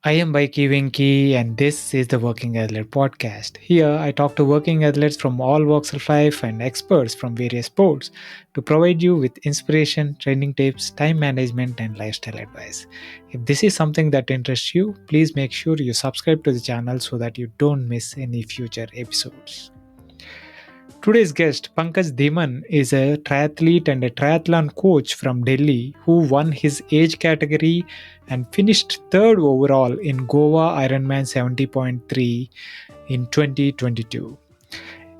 I am Baiki Winky, and this is the Working Athlete Podcast. Here, I talk to working athletes from all walks of life and experts from various sports to provide you with inspiration, training tips, time management, and lifestyle advice. If this is something that interests you, please make sure you subscribe to the channel so that you don't miss any future episodes. Today's guest, Pankkaj Dhiman, is a triathlete and a triathlon coach from Delhi who won his age category and finished third overall in Goa Ironman70.3 in 2022.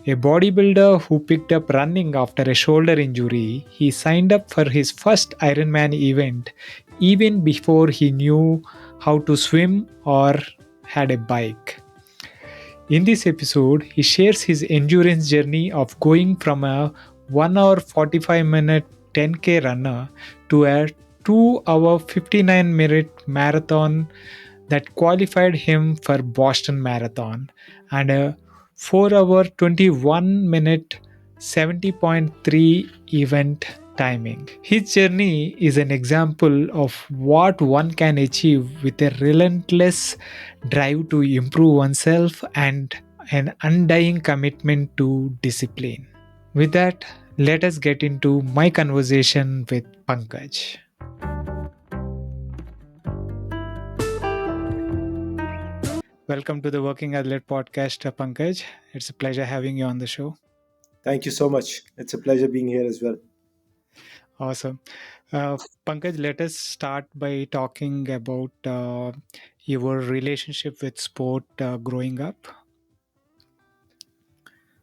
A bodybuilder who picked up running after a shoulder injury, he signed up for his first Ironman event even before he knew how to swim or had a bike. In this episode, he shares his endurance journey of going from a 1 hour 45-minute 10K runner to a 2 hour 59-minute marathon that qualified him for Boston Marathon and a 4 hour 21-minute 70.3 event timing. His journey is an example of what one can achieve with a relentless drive to improve oneself and an undying commitment to discipline. With that, let us get into my conversation with Pankaj. Welcome to the Working Athlete Podcast, Pankaj. It's a pleasure having you on the show. Thank you so much. It's a pleasure being here as well. Awesome. Uh, Pankaj, let us start by talking about your relationship with sport growing up.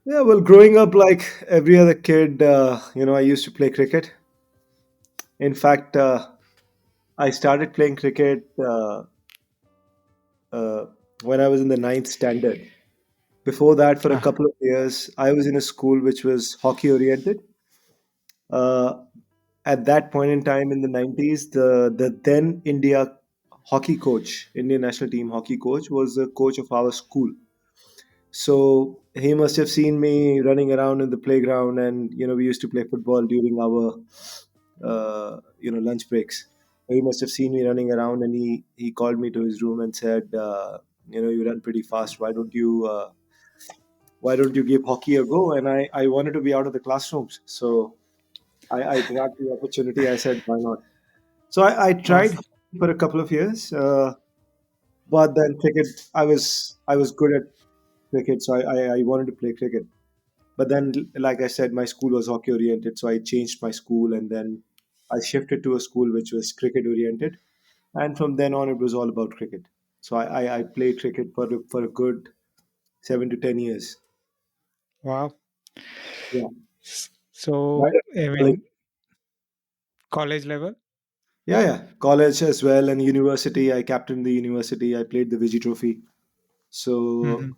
Yeah, well, growing up like every other kid, I used to play cricket. In fact, I started playing cricket uh, when I was in the ninth standard. Before that, for a Ah, couple of years, I was in a school which was hockey oriented. Uh, at that point in time in the 90s, the then India hockey coach, Indian national team hockey coach, was the coach of our school. So he must have seen me running around in the playground, and we used to play football during our lunch breaks. He must have seen me running around, and he called me to his room and said, you run pretty fast. Why don't you give hockey a go? And I wanted to be out of the classrooms, so I grabbed the opportunity. I said, why not? So I tried awesome. for a couple of years, but then cricket. I was good at cricket, so I wanted to play cricket. But then, like I said, my school was hockey oriented, so I changed my school, and then I shifted to a school which was cricket oriented, and from then on, it was all about cricket. So I played cricket for a good 7 to 10 years. Wow. Yeah, So, right. I Like, mean, college level? yeah. College as well, and university. I captained the university. I played the Vijay Trophy. So Mhm.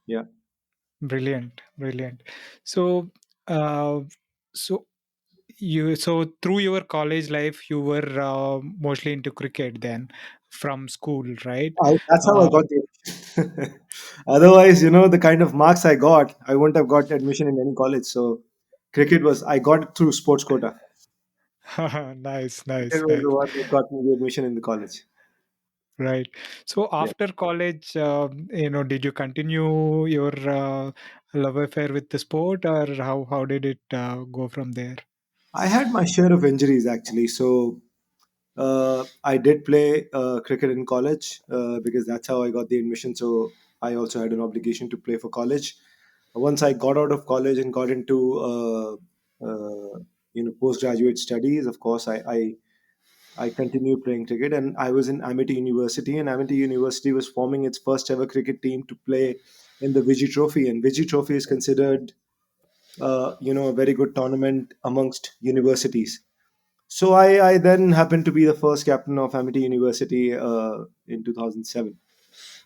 yeah, Brilliant, brilliant. So, uh, so so through your college life, you were mostly into cricket then from school, right? that's how I Uh, got the. Otherwise, the kind of marks I got, I wouldn't have got admission in any college. So cricket was I got it through sports quota. nice, Cricket nice, was nice. the one that got me the admission in the college. Right. So Yeah. after college, did you continue your love affair with the sport, or how did it go from there? I had my share of injuries actually. So I did play cricket in college because that's how I got the admission. So I also had an obligation to play for college. Once I got out of college and got into postgraduate studies, of course, I continued playing cricket, and I was in Amity University, and Amity University was forming its first ever cricket team to play in the Vijay Trophy, and Vijay Trophy is considered, a very good tournament amongst universities. So I then happened to be the first captain of Amity University in 2007,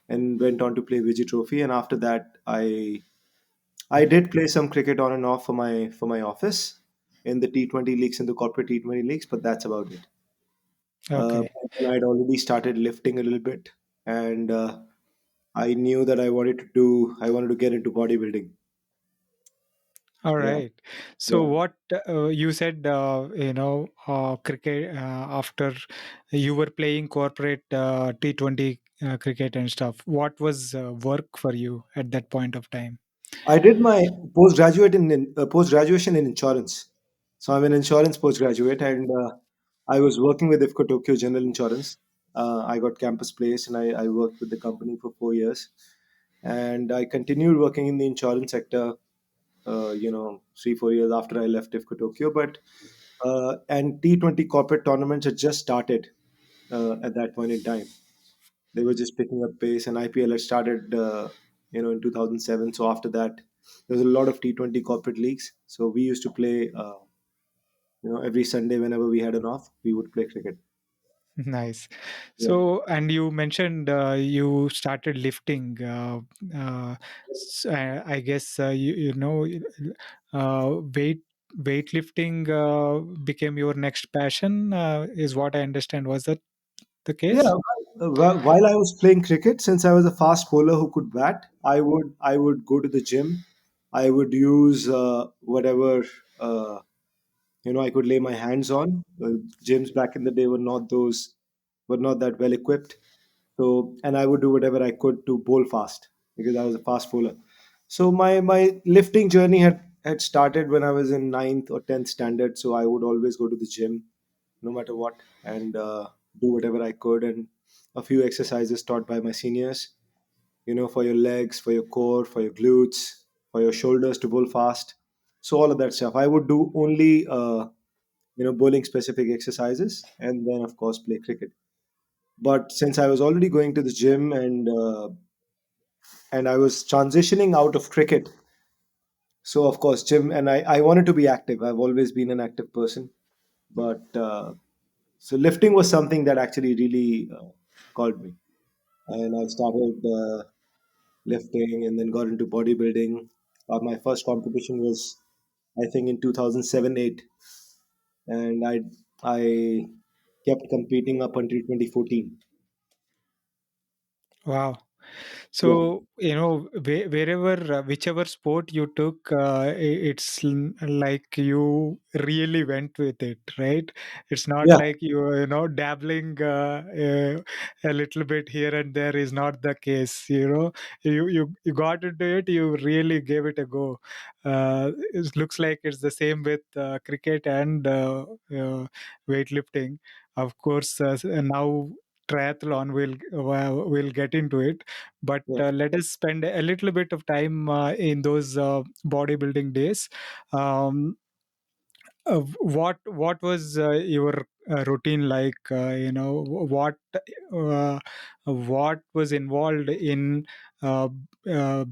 and went on to play Vijay Trophy, and after that I did play some cricket on and off for my office in the T20 leagues and the corporate T20 leagues, but that's about it. Okay. Back then I'd already started lifting a little bit, and I knew that I wanted to get into bodybuilding. All Yeah, right. So yeah. what you said, cricket after you were playing corporate T20 cricket and stuff. What was work for you at that point of time? I did my post graduation in insurance. So I'm an insurance postgraduate, and I was working with IFCO Tokyo General Insurance. I got campus place, and I worked with the company for 4 years, and I continued working in the insurance sector. 3 4 years after I left IFCO Tokyo, but and T20 corporate tournaments had just started at that point in time. They were just picking up pace, and IPL had started, in 2007. So after that, there was a lot of T20 corporate leagues. So we used to play, every Sunday whenever we had an off, we would play cricket. Nice. Yeah, So, and you mentioned you started lifting. I guess weightlifting became your next passion. Is what I understand. Was that the yeah. case? While I was playing cricket, since I was a fast bowler who could bat, I would go to the gym. I would use whatever uh, I could lay my hands on. Gyms back in the day were not that well equipped. So, and I would do whatever I could to bowl fast because I was a fast bowler. So my lifting journey had started when I was in ninth or 10th standard. So I would always go to the gym, no matter what, and do whatever I could, and a few exercises taught by my seniors. For your legs, for your core, for your glutes, for your shoulders to bowl fast. So all of that stuff. I would do only bowling specific exercises, and then of course play cricket. But since I was already going to the gym, and I was transitioning out of cricket, so of course gym, and I wanted to be active. I've always been an active person, but so lifting was something that actually really called me, and I started lifting, and then got into bodybuilding. My first competition was, I think, in 2007-8, and I kept competing up until 2014. Wow. Yeah, So, wherever, whichever sport you took, it's like you really went with it, right? It's not yeah, like dabbling a little bit here and there is not the case. You got into it. You really gave it a go. It looks like it's the same with cricket and weightlifting. Of course, now triathlon will get into it, but yeah. let us spend a little bit of time in those bodybuilding days. um, what was your routine like? What was involved in uh,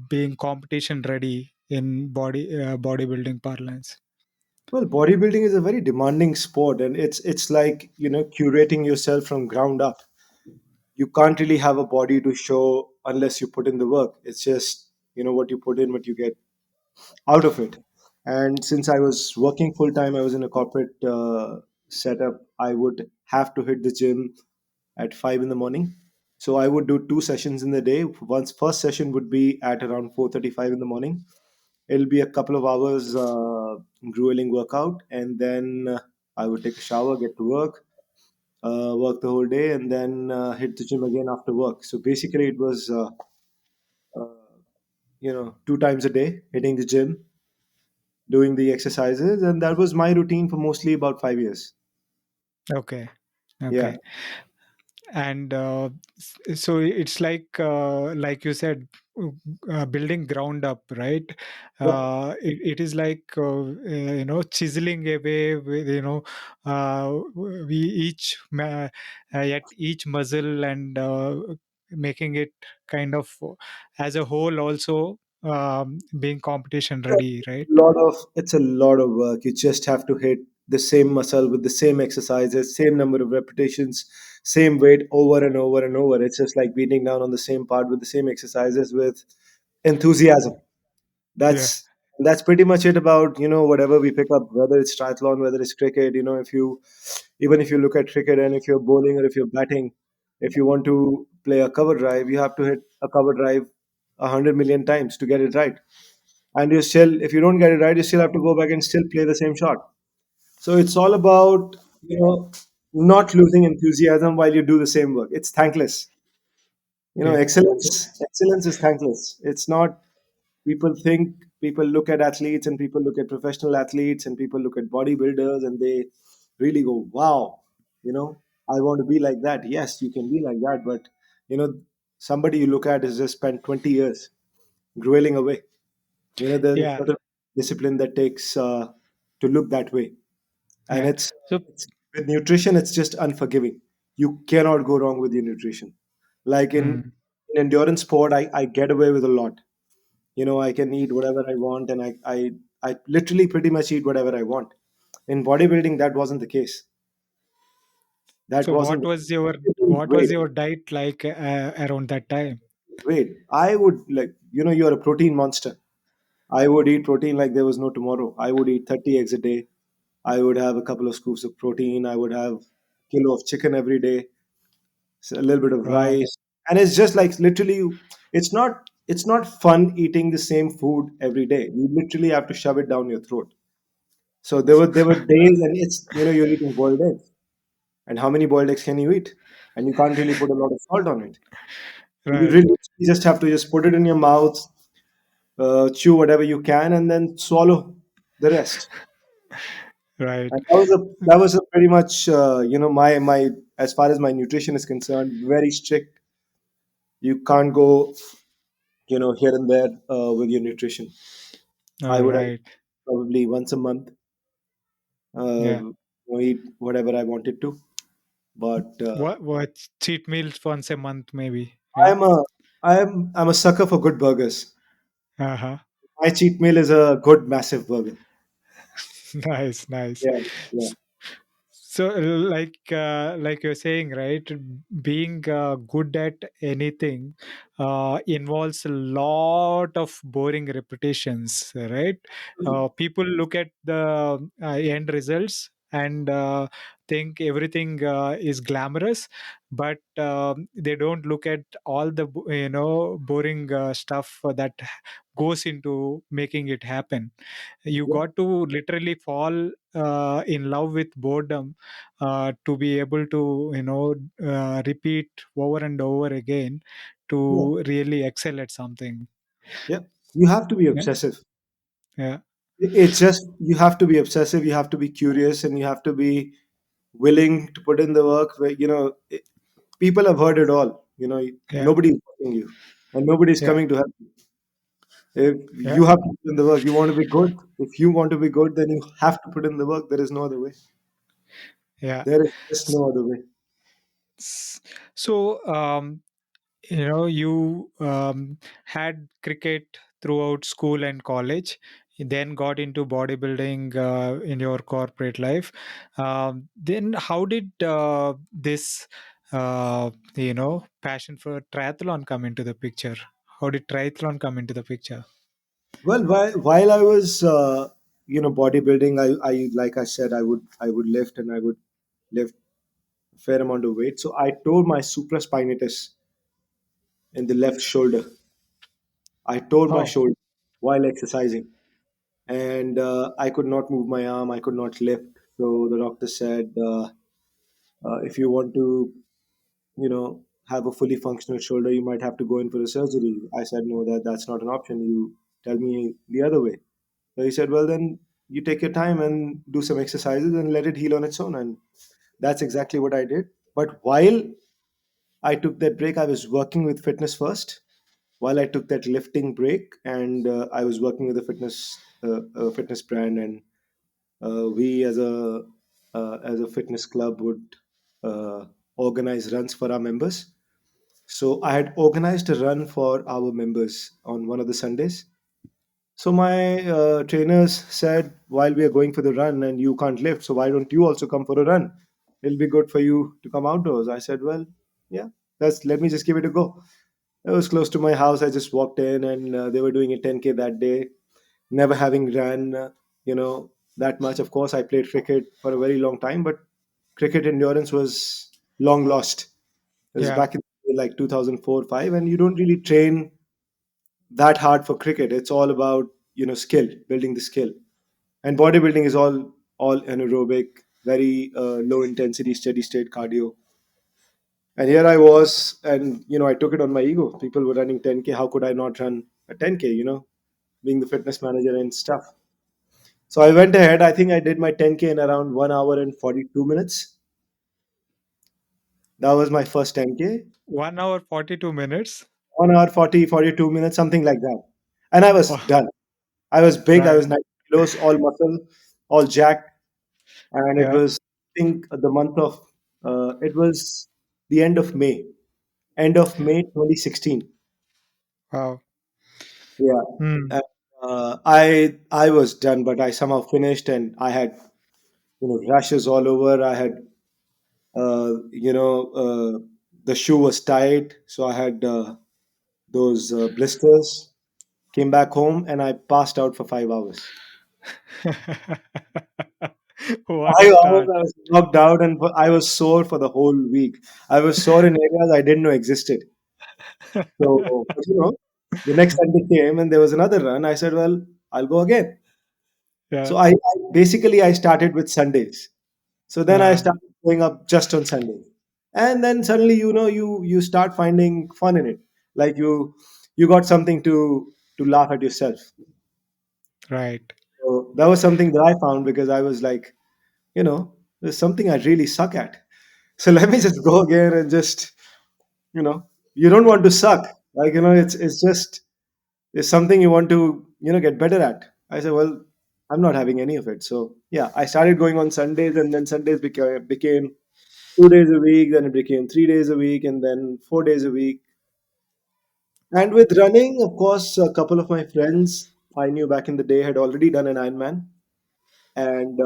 being competition ready in bodybuilding parlance? Well, bodybuilding is a very demanding sport, and it's like curating yourself from ground up. You can't really have a body to show unless you put in the work. It's just what you put in, what you get out of it. And since I was working full time, I was in a corporate setup. I would have to hit the gym at 5 in the morning. So I would do two sessions in the day. Once first session would be at around 4:35 in the morning. It'll be a couple of hours grueling workout, and then I would take a shower, get to work, work the whole day, and then hit the gym again after work. So basically, it was uh, 2 times a day hitting the gym, doing the exercises, and that was my routine for mostly about 5 years. Okay. Yeah, Okay. And so it's like you said, building ground up, right? yep. It is like chiseling away with we at each muzzle, and making it kind of as a whole also being competition ready, right? It's a lot of work. You just have to hit the same muscle with the same exercises, same number of repetitions, same weight over and over and over. It's just like beating down on the same part with the same exercises with enthusiasm. Yeah. That's pretty much it about whatever we pick up, whether it's triathlon, whether it's cricket. If you even if you look at cricket, and if you're bowling or if you're batting, if you want to play a cover drive, you have to hit a cover drive 100 million times to get it right. and you still, if you don't get it right, you still have to go back and still play the same shot. So it's all about, not losing enthusiasm while you do the same work. It's thankless. Yeah. Excellence is thankless. It's not. People think, people look at athletes, and people look at professional athletes, and people look at bodybuilders, and they really go, wow, I want to be like that. Yes, you can be like that, but you know somebody you look at has just spent 20 years grueling away. There's a Yeah. certain discipline that takes to look that way. And Yeah. So, it's with nutrition, it's just unforgiving. You cannot go wrong with your nutrition. Like mm, in endurance sport, I get away with a lot. I can eat whatever I want, and I literally pretty much eat whatever I want. In bodybuilding, that wasn't the case. That so wasn't what was wait, your diet like around that time? wait. I would, like, you're a protein monster. I would eat protein like there was no tomorrow. I would eat 30 eggs a day. I would have a couple of scoops of protein. I would have a kilo of chicken every day, so a little bit of Wow. rice. And it's just like, literally, it's not fun eating the same food every day. You literally have to shove it down your throat. So there were days, and you're eating boiled eggs. And how many boiled eggs can you eat? And you can't really put a lot of salt on it. You Right. really just have to just put it in your mouth, chew whatever you can, and then swallow the rest. Right. And that was a pretty much, my as far as my nutrition is concerned, very strict. You can't go, here and there with your nutrition. I All would have right. probably once a month Yeah. eat whatever I wanted to. But What cheat meals once a month maybe? Yeah. I'm a I'm a sucker for good burgers. Uh-huh. My cheat meal is a good massive burger. Nice, nice. Yeah, yeah, So, like you're saying, right? Being good at anything involves a lot of boring repetitions, right? People look at the end results and think everything is glamorous, but they don't look at all the boring stuff that goes into making it happen. You yeah, got to literally fall in love with boredom to be able to repeat over and over again yeah, to really excel at something. yeah. You have to be Yeah. obsessive. Yeah. It's just, you have to be obsessive. You have to be curious, and you have to be willing to put in the work. Where people have heard it all. Yeah. Nobody's watching you, and nobody's Yeah. coming to help you. If Yeah. you have to put in the work, you want to be good. If you want to be good, then you have to put in the work. There is no other way. Yeah. There is just no other way. So, you had cricket throughout school and college, you then got into bodybuilding in your corporate life. Then how did this passion for triathlon come into the picture? How did triathlon come into the picture? Well, while I was, bodybuilding, I like I said, I would lift, and I would lift a fair amount of weight. So I tore my supraspinatus in the left shoulder. I tore my Oh. shoulder while exercising, and I could not move my arm. I could not lift. So the doctor said, if you want to, have a fully functional shoulder, you might have to go in for a surgery. I said, no, that's not an option. You tell me the other way. So he said, well, then you take your time and do some exercises and let it heal on its own. And that's exactly what I did. But while I took that break, I was working with fitness first. While I took that lifting break, and I was working with a fitness brand, and we as a fitness club would uh, organize runs for our members. So I had organized a run for our members on one of the Sundays. So my trainers said, while we are going for the run and you can't lift, so why don't you also come for a run? It'll be good for you to come outdoors. I said, well, yeah, let me just give it a go. It was close to my house. I just walked in, and they were doing a 10K that day. Never having ran, that much. Of course, I played cricket for a very long time, but cricket endurance was long lost. It was Yeah. back in like 2004, 5, and you don't really train that hard for cricket. It's all about, skill, building the skill. And bodybuilding is all anaerobic, very low intensity, steady state cardio. And here I was, and I took it on my ego. People were running 10K. How could I not run a 10K? Being the fitness manager and stuff. So I went ahead. I think I did my 10K in around 1 hour and 42 minutes. That was my first 10K. 1 hour 42 minutes. 1 hour 42 minutes, something like that. And I was Oh, done. I was big. I right. was 90 kilos, all muscle, all jacked. And it Yeah. was, I think, it was the end of May 2016. Wow. Yeah. Hmm. And, I was done, but I somehow finished, and I had rashes all over. I had the shoe was tight, so I had those blisters. Came back home and I passed out for 5 hours. What a 5 hours start. I was knocked out, and I was sore for the whole week. I was sore in areas I didn't know existed. So, but the next Sunday came and there was another run. I said, well, I'll go again. Yeah. So I started with Sundays. So then I Uh, started going up just on Sundays. And then suddenly, you start finding fun in it. Like you got something to laugh at yourself. right. So that was something that I found, because I was like, there's something I really suck at. So let me just go again and just, you don't want to suck. Like, it's just, it's something you want to, get better at. I said, well, I'm not having any of it. So yeah, I started going on Sundays, and then Sundays became 2 days a week, then it became 3 days a week, and then 4 days a week. And with running, of course, a couple of my friends I knew back in the day had already done an Ironman. And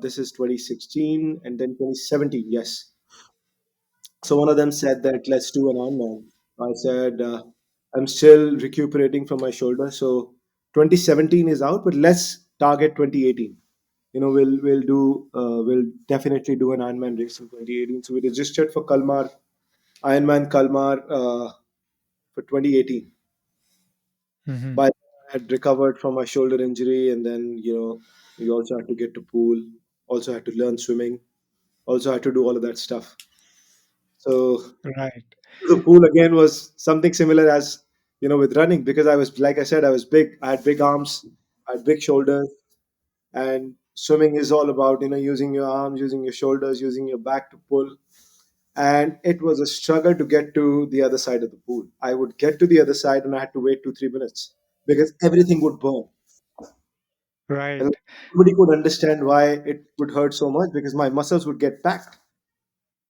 this is 2016 and then 2017. Yes. So one of them said that let's do an Ironman. I said I'm still recuperating from my shoulder, so 2017 is out, but let's target 2018. We'll definitely do an Ironman race in 2018. So we registered for Kalmar, Ironman Kalmar, for 2018. Hmm. By then I had recovered from my shoulder injury, and then we also had to get to pool, also had to learn swimming, also had to do all of that stuff. So Right. the pool again was something similar as with running, because I was, like I said, I was big. I had big arms, I had big shoulders, and swimming is all about using your arms, using your shoulders, using your back to pull. And it was a struggle to get to the other side of the pool. I would get to the other side and I had to wait 2-3 minutes because everything would burn. And Right. nobody could understand why it would hurt so much, because my muscles would get packed.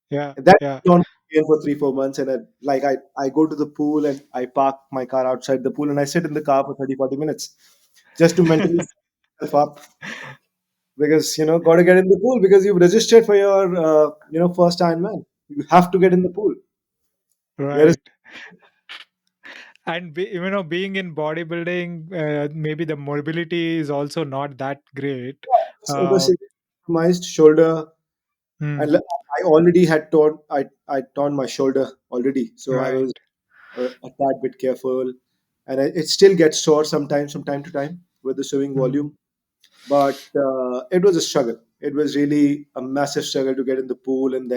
Yeah. And that Yeah. went on again for 3-4 months. And I go to the pool and I park my car outside the pool and I sit in the car for 30-40 minutes just to mentally set myself up, because got to get in the pool, because you've registered for your first Ironman. You have to get in the pool. Whereas Right. And being in bodybuilding, maybe the mobility is also not that great. it was Uh, compromised shoulder, and hmm. I already had I torn my shoulder already, so I was Right. a tad bit careful, and it still gets sore sometimes from time to time with the swimming Hmm. volume. But it was a struggle. It was really a massive struggle to get in the pool, and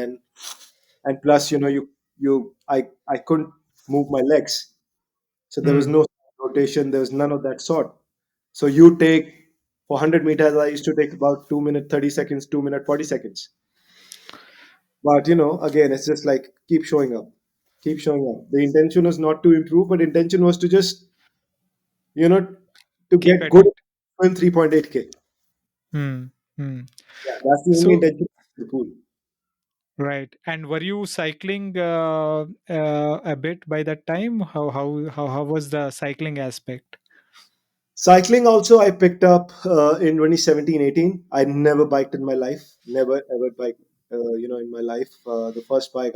plus, I couldn't move my legs, so there was Hmm. no rotation. There was none of that sort. So you take for 100 meters, I used to take about 2 minute 30 seconds, 2 minute 40 seconds. But again, it's just like keep showing up, keep showing up. The intention was not to improve, but intention was to just you know to Keep get at good it. in 3.8K. Hmm. Hmm. Yeah, that's the only So intention of the pool. right. And were you cycling a bit by that time? How was the cycling aspect? Cycling also I picked up in 2017-18. I never biked in my life, never ever biked, in my life. The first bike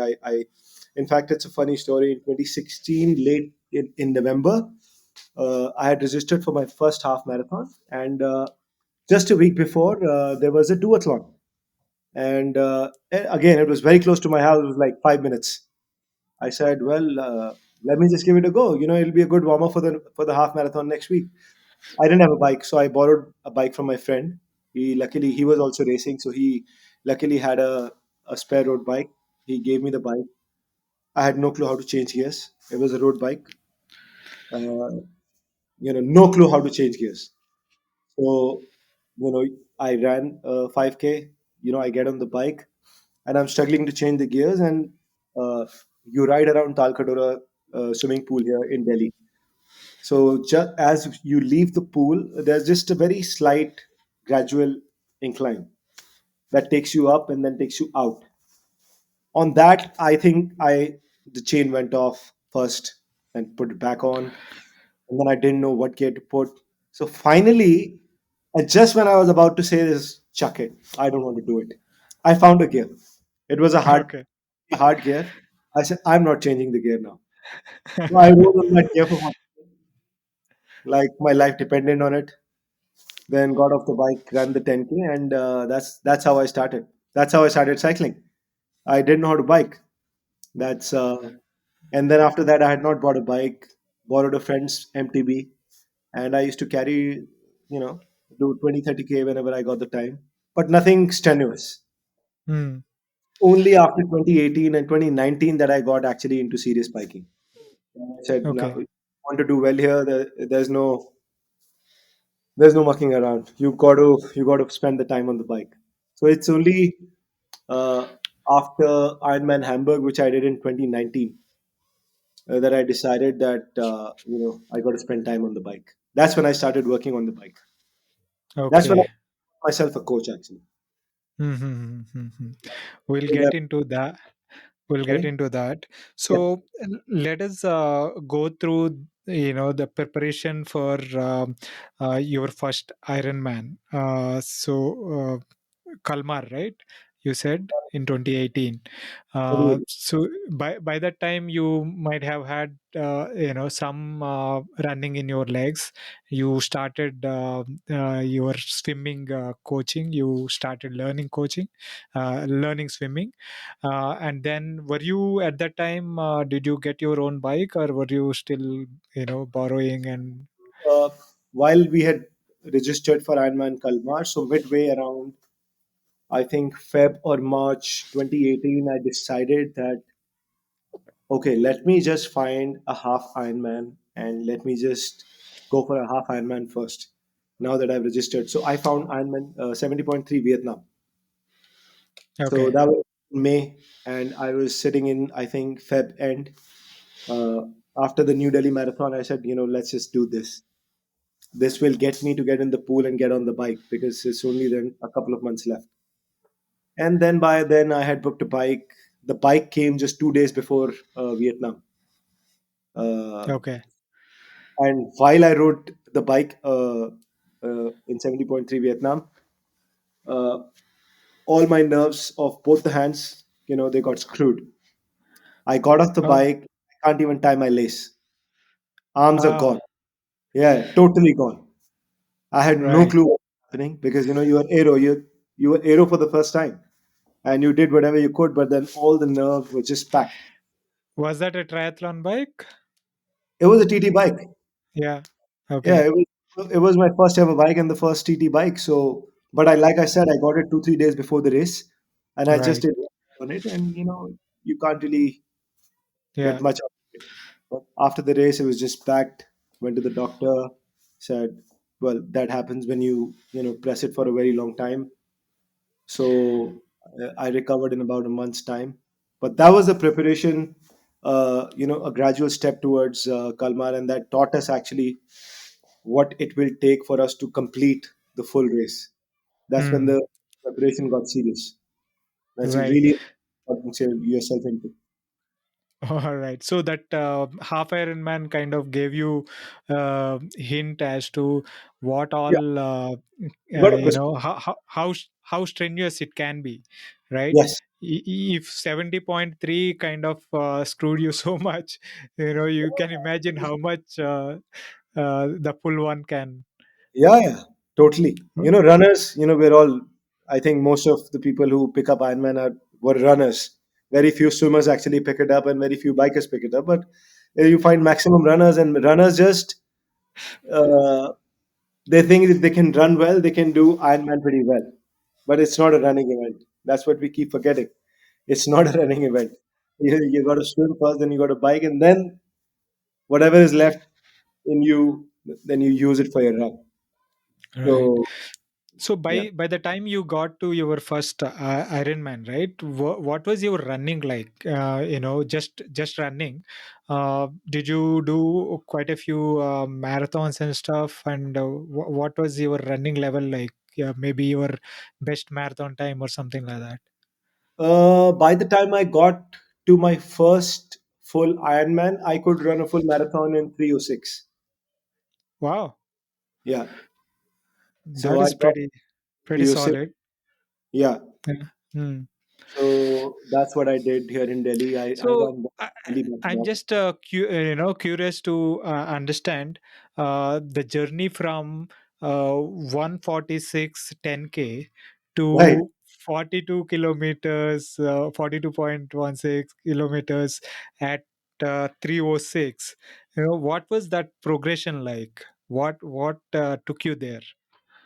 in fact, it's a funny story. In 2016, late in November, I had registered for my first half marathon, and just a week before, there was a duathlon. And again, it was very close to my house. It was like 5 minutes. I said, well, let me just give it a go. It'll be a good warm up for the half marathon next week. I didn't have a bike, so I borrowed a bike from my friend. He was also racing, so he luckily had a spare road bike. He gave me the bike. I had no clue how to change gears. It was a road bike. Uh, no clue how to change gears. So, I ran 5K. I get on the bike and I'm struggling to change the gears. And you ride around Talkadora swimming pool here in Delhi. So, just as you leave the pool, there's just a very slight, gradual incline that takes you up and then takes you out. On that, I think the chain went off first and put it back on, and then I didn't know what gear to put. So finally, and just when I was about to say this, chuck it, I don't want to do it. I found a gear. It was Okay. a hard gear. I said, I'm not changing the gear now. So I rode on that gear for like my life depended on it. Then got off the bike, ran the 10K, and that's how I started. That's how I started cycling. I didn't know how to bike. That's And then after that, I had not bought a bike. Borrowed a friend's MTB, and I used to carry, you know, do 20, 30K whenever I got the time, but nothing strenuous. Hmm. Only after 2018 and 2019 that I got actually into serious biking. I said, now, Okay. if you want to do well here, there's no mucking around. You got to spend the time on the bike. So it's only uh, after Ironman Hamburg, which I did in 2019, that I decided that I got to spend time on the bike. That's when I started working on the bike. That's when I Okay. myself a coach actually. Mm-hmm. We'll Yeah. get into that. We'll get Sorry. into that. Yeah. So let us go through, the preparation for your first Ironman. Kalmar, right? You said in 2018. So by that time, you might have had some running in your legs. You started your swimming coaching. You started learning swimming. And then, were you at that time? Did you get your own bike, or were you still, borrowing and? Uh, while we had registered for Ironman Kalmar, so midway around, I think Feb or March 2018, I decided that okay, let me just find a half Ironman and let me just go for a half Ironman first. Now that I've registered, so I found Ironman 70.3 Vietnam. So Okay. that was May, and I was sitting in I think Feb end. Uh, After the New Delhi Marathon, I said, let's just do this. This will get me to get in the pool and get on the bike because it's only then a couple of months left. And then by then, I had booked a bike. The bike came just 2 days before Vietnam. Uh, Okay. and while I rode the bike in 70.3 Vietnam, uh, all my nerves of both the hands, they got screwed. I got off the Oh, bike. I can't even tie my lace. Arms are ah, gone. Yeah, totally gone. I had no right. clue what was happening because you were aero for the first time and you did whatever you could, but then all the nerves were just packed. Was that a triathlon bike? It was a TT bike. Yeah. Yeah, Okay. it was my first ever bike and the first TT bike. So, but like I said, I got it 2 3 days before the race, and I just Right. did on it, and you can't really get Yeah. much out of it. But after the race, it was just packed. Went to the doctor, said, "Well, that happens when you press it for a very long time." So I recovered in about a month's time. But that was the preparation, a gradual step towards Kalmar, and that taught us actually what it will take for us to complete the full race. That's when Hmm. the preparation got serious. That's Right. really important yourself into. All right. So that half Ironman kind of gave you hint as to what Yeah, all you got a how strenuous it can be, right? yes, If 70.3 kind of screwed you so much, you can imagine how much the full one can. yeah, yeah, totally. Hmm? Runners. We're all. I think most of the people who pick up Ironman were runners. Very few swimmers actually pick it up, and very few bikers pick it up. But you find maximum runners, and runners just uh, They think if they can run well, they can do Ironman pretty well. But it's not a running event. That's what we keep forgetting. It's not a running event. You got to swim first, then you got to bike, and then whatever is left in you, then you use it for your run. Right. So So yeah. by the time you got to your first Ironman, right? What was your running like? Just running. Did you do quite a few marathons and stuff? And what was your running level like? Yeah, maybe your best marathon time or something like that. By the time I got to my first full Ironman, I could run a full marathon in 3:06. Wow, Yeah. So that I is got pretty 3:06. solid. Yeah. Yeah. Hmm. So that's what I did here in Delhi. I So ran the I, Delhi I'm marathon. just curious to understand the journey from 146 10K Right. to 42 kilometers, 42.16 kilometers at 306. What was that progression like? What took you there?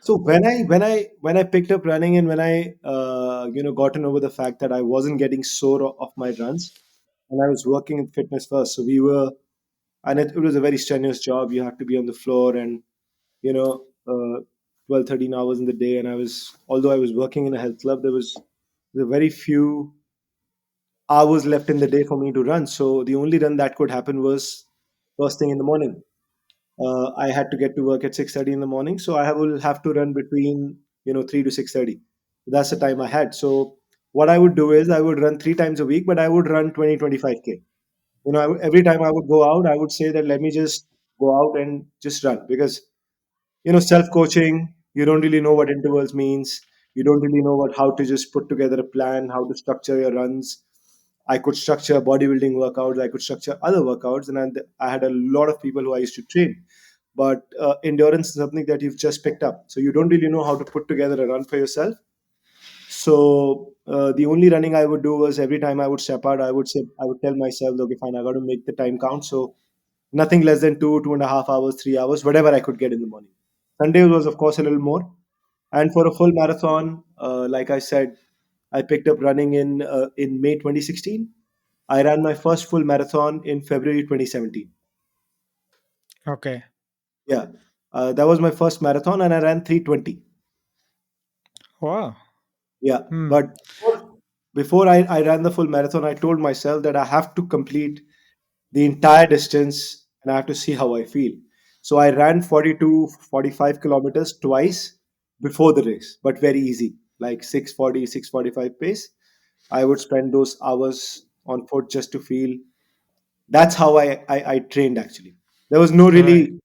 So when I picked up running, and when I gotten over the fact that I wasn't getting sore of my runs, and I was working in fitness first. So we were, and it was a very strenuous job. You have to be on the floor, and you know, 12, 13 hours in the day. And although I was working in a health club, there were very few hours left in the day for me to run. So the only run that could happen was first thing in the morning. I had to get to work at 6:30 in the morning, so will have to run between 3 to 6:30. That's the time I had. So what I would do is I would run 3 times a week, but I would run 20-25K. Every time I would go out, I would say that let me just go out and just run, because self coaching, you don't really know what intervals means. You don't really know what how to just put together a plan, how to structure your runs. I could structure bodybuilding workouts, I could structure other workouts, and I had a lot of people who I used to train. But endurance is something that you've just picked up, so you don't really know how to put together a run for yourself. So the only running I would do was every time I would step out, I would tell myself, okay, fine, I got to make the time count. So nothing less than 2.5 hours, 3 hours, whatever I could get in the morning. Sundays was, of course, a little more. And for a full marathon, like I said, I picked up running in May 2016. I ran my first full marathon in February 2017. Okay. Yeah, that was my first marathon, and I ran 3:20. Wow. Yeah, Hmm. but before I ran the full marathon, I told myself that I have to complete the entire distance, and I have to see how I feel. So I ran 42, 45 kilometers twice before the race, but very easy, like 6:40, 6:45 pace. I would spend those hours on foot just to feel. That's how I trained actually. There was no Right. really,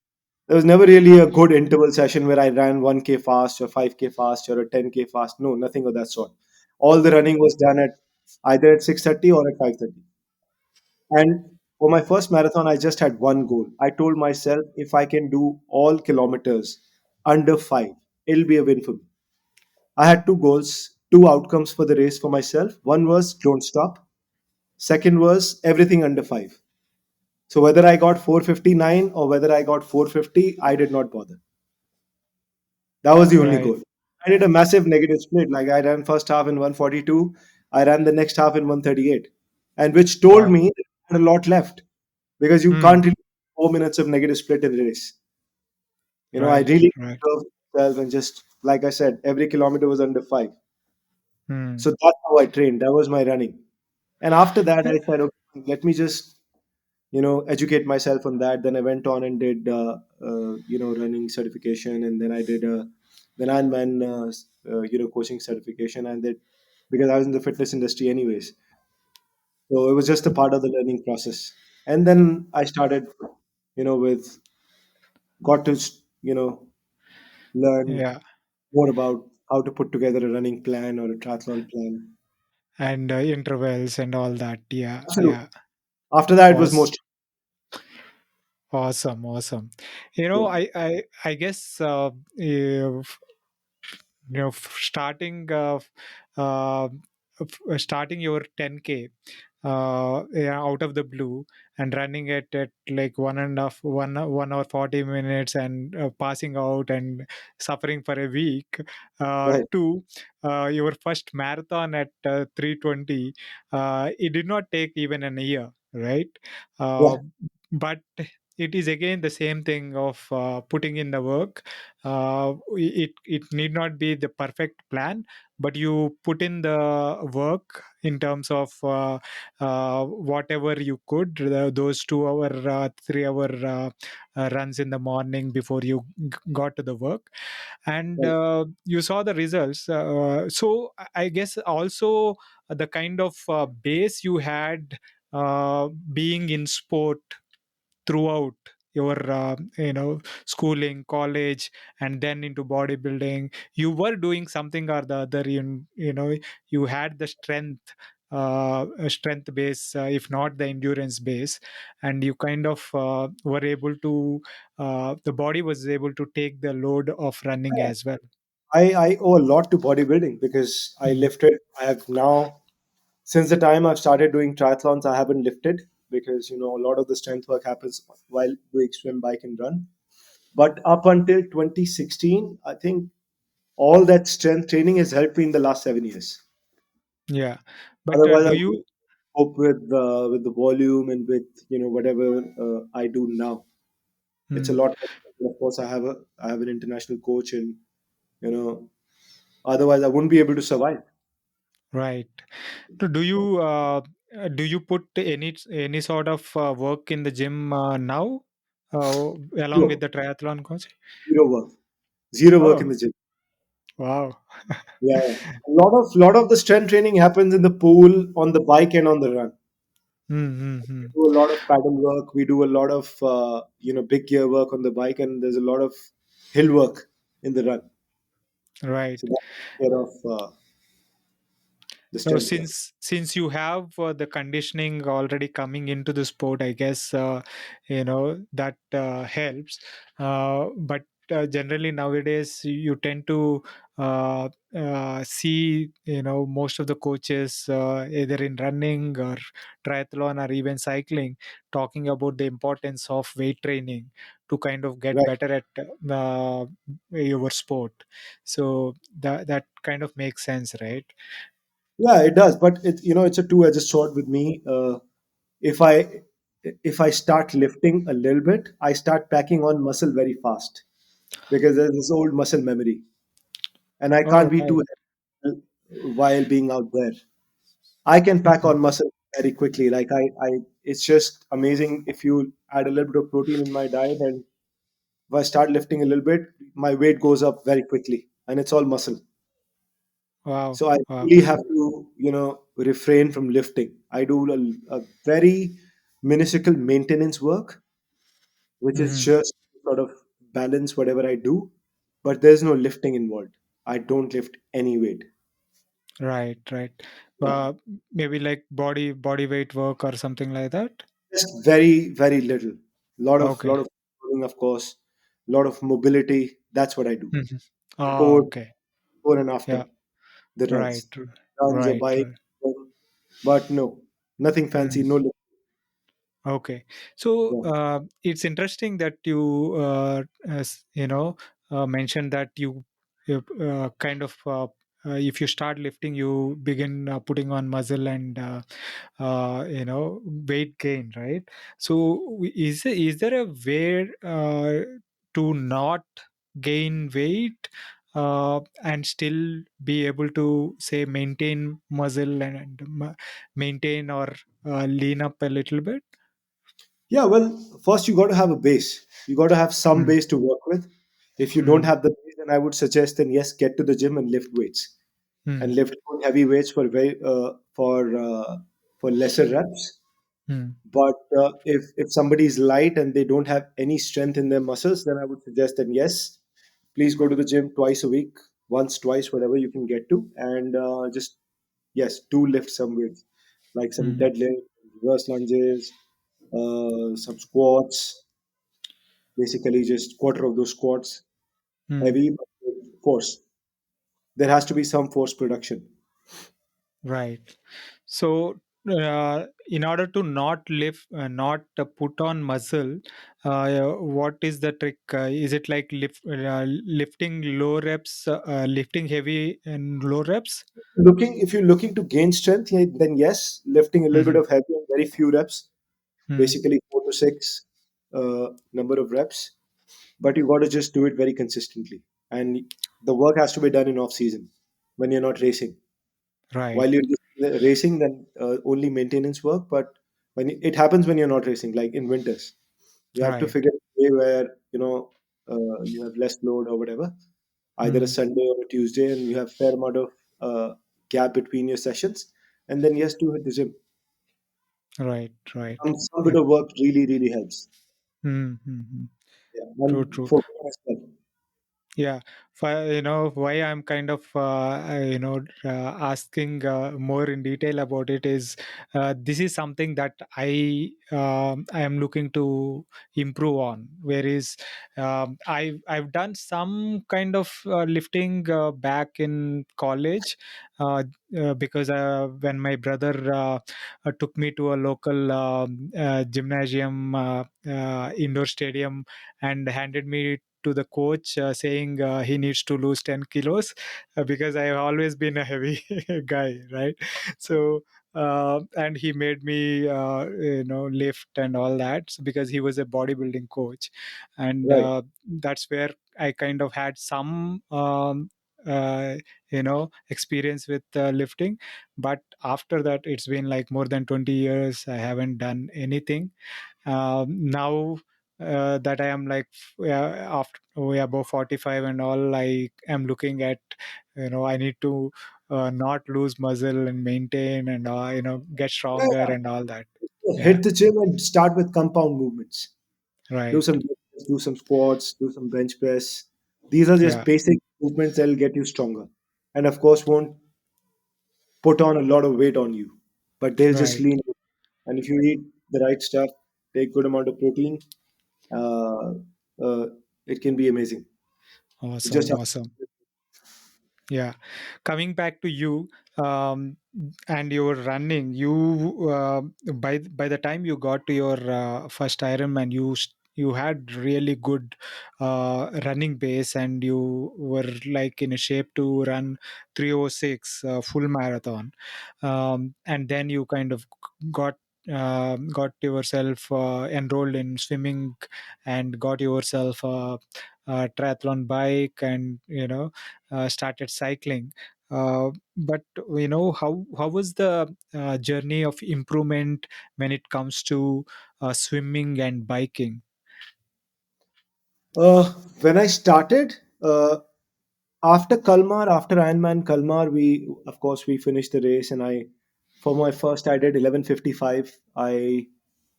there was never really a good interval session where I ran 1K fast or 5K fast or a 10K fast. No, nothing of that sort. All the running was done at either at 6:30 or at 5:30. And for my first marathon, I just had one goal. I told myself if I can do all kilometers under 5, it'll be a win for me. I had two goals, two outcomes for the race for myself. One was don't stop. Second was everything under 5. So whether I got 4:59 or whether I got 4:50, I did not bother. That was the only Right. goal. I did a massive negative split. Like I ran first half in 142, I ran the next half in 138, and which told Wow. me that I had a lot left, because you Hmm. can't really 4 minutes of negative split in the race. I Right. really Right. observed myself, and just like I said, every kilometer was under 5. Hmm. So that's how I trained. That was my running. And after that, I said, okay, let me just educate myself on that. Then I went on and did running certification, and then I did the Ironman coaching certification, and that because I was in the fitness industry anyways, so it was just a part of the learning process. And then I started with got to learn Yeah. more about how to put together a running plan or a triathlon plan. And intervals and all that. Yeah. Absolutely. Yeah. After that, it was Awesome. most. Awesome. Awesome. Yeah. I guess starting uh, starting your 10K yeah, out of the blue, and running it at like 1 hour 40 minutes and passing out and suffering for a week, Right. to your first marathon at 3:20. It did not take even an year, right? Yeah. But it is again the same thing of putting in the work. It need not be the perfect plan, but you put in the work in terms of whatever you could, those 2 hour 3 hour runs in the morning before you got to the work, and Right. you saw the results. So I guess also the kind of base you had being in sport throughout your schooling, college, and then into bodybuilding, you were doing something or the other. You had the strength, a strength base, if not the endurance base, and you kind of were able to the body was able to take the load of running as well. I owe a lot to bodybuilding because I Mm. lifted. I have now, since the time I've started doing triathlons, I haven't lifted because a lot of the strength work happens while doing swim, bike, and run. But up until 2016, I think all that strength training has helped me in the last 7 years. Yeah, but Otherwise, I do wouldn't you cope with the volume and with whatever I do now. It's a mm, lot. Of course, I have an international coach, and you know, otherwise I wouldn't be able to survive. right. So do you put any sort of work in the gym now, along with Zero, the triathlon coach? zero work, zero work in Oh, the gym. wow. Yeah, a lot of the strength training happens in the pool, on the bike, and on the run. Mm-hmm. We do a lot of paddle work. We do a lot of big gear work on the bike, and there's a lot of hill work in the run. Right. So that takes care of the So strength work. since you have the conditioning already coming into the sport, I guess that helps. But generally nowadays you tend to see most of the coaches either in running or triathlon or even cycling talking about the importance of weight training to kind of get Right. better at your sport. So that kind of makes sense, right? Yeah, it does, but it's a two-edged sword with me. If I if I start lifting a little bit, I start packing on muscle very fast because there's this old muscle memory, and I can't Oh, be too right. heavy while being out there. I can pack Mhm. on muscle very quickly. Like it's just amazing if you add a little bit of protein in my diet, and if I start lifting a little bit, my weight goes up very quickly, and it's all muscle. Wow. So I Wow. really have to, refrain from lifting. I do a very minuscule maintenance work, which is Mhm. just sort of balance whatever I do, but there's no lifting involved. I don't lift any weight. Right, right. Yeah. Uh, Maybe like body weight work or something like that. Just very, very little. Lot Okay. of running, of course, lot of mobility. That's what I do. Mhm. Oh, Before, okay. before and after Yeah. the Right. runs or Right. bike. Right. But no, nothing fancy. Mhm. No lift. Okay. So Yeah. it's interesting that you mentioned that you kind of if you start lifting, you begin putting on muscle and weight gain, right? So is there a way to not gain weight and still be able to say maintain muscle and maintain or lean up a little bit? Yeah, well, first you got to have a base. You got to have some Mm, base to work with. If you don't mm, have the base, then I would suggest then yes, get to the gym and lift weights and mm, lift good heavy weights for lesser reps. mm, But if somebody is light and they don't have any strength in their muscles, then I would suggest that yes, please go to the gym twice a week, once, twice, whatever you can get to, and just yes, do lift some weights like some mm, deadlift, reverse lunges, some squats. Basically, just quarter of those squats mm. heavy but with force. There has to be some force production. Right. So in order to not lift, not put on muscle, what is the trick? Is it like lifting low reps, lifting heavy and low reps? Looking If you're looking to gain strength, yeah, then yes, lifting a little bit Hmm. of heavy and very few reps, Hmm. basically 4 to 6 number of reps. But you got to just do it very consistently, and the work has to be done in off season when you're not racing. Right, While you're just racing, then only maintenance work. But it happens when you're not racing, like in winters, you have to right. figure a way where you have less load or whatever, either a Hmm. Sunday or a Tuesday, and you have fair amount of gap between your sessions, and then yes, to hit the gym. Right, right. Some bit Yeah. of work really helps. Mm-hmm. Yeah, True, and true. for me as well. Yeah, why I'm kind of asking more in detail about it is, this is something that I am looking to improve on. Whereas I've done some kind of lifting back in college, uh, because when my brother took me to a local gymnasium, indoor stadium, and handed me to the coach, saying he needs to lose 10 kilos, because I have always been a heavy guy, right? So and he made me lift and all that, because he was a bodybuilding coach. And Right. that's where I kind of had some experience with lifting. But after that, it's been like more than 20 years I haven't done anything. Now that I am like, after we above 45 and all, I am looking at, I need to not lose muscle and maintain, and get stronger Yeah, and all that. Yeah. hit the gym and start with compound movements. Do Right. some dips, do some squats, do some bench press. These are just Yeah. basic movements that'll get you stronger, and of course won't put on a lot of weight on you, but they'll just Right. lean you. And if you eat the right stuff, take good amount of protein, uh, uh, it can be amazing. You just Awesome, have awesome. Yeah, coming back to you, um, and your running, you by the time you got to your first Ironman, you had really good running base, and you were like in a shape to run 306 full marathon. And then you kind of got got yourself enrolled in swimming, and got yourself a triathlon bike, and started cycling. But how was the journey of improvement when it comes to swimming and biking? when I started, after Kalmar, after Ironman Kalmar, we of course we finished the race, and I, for my first, I did 11:55.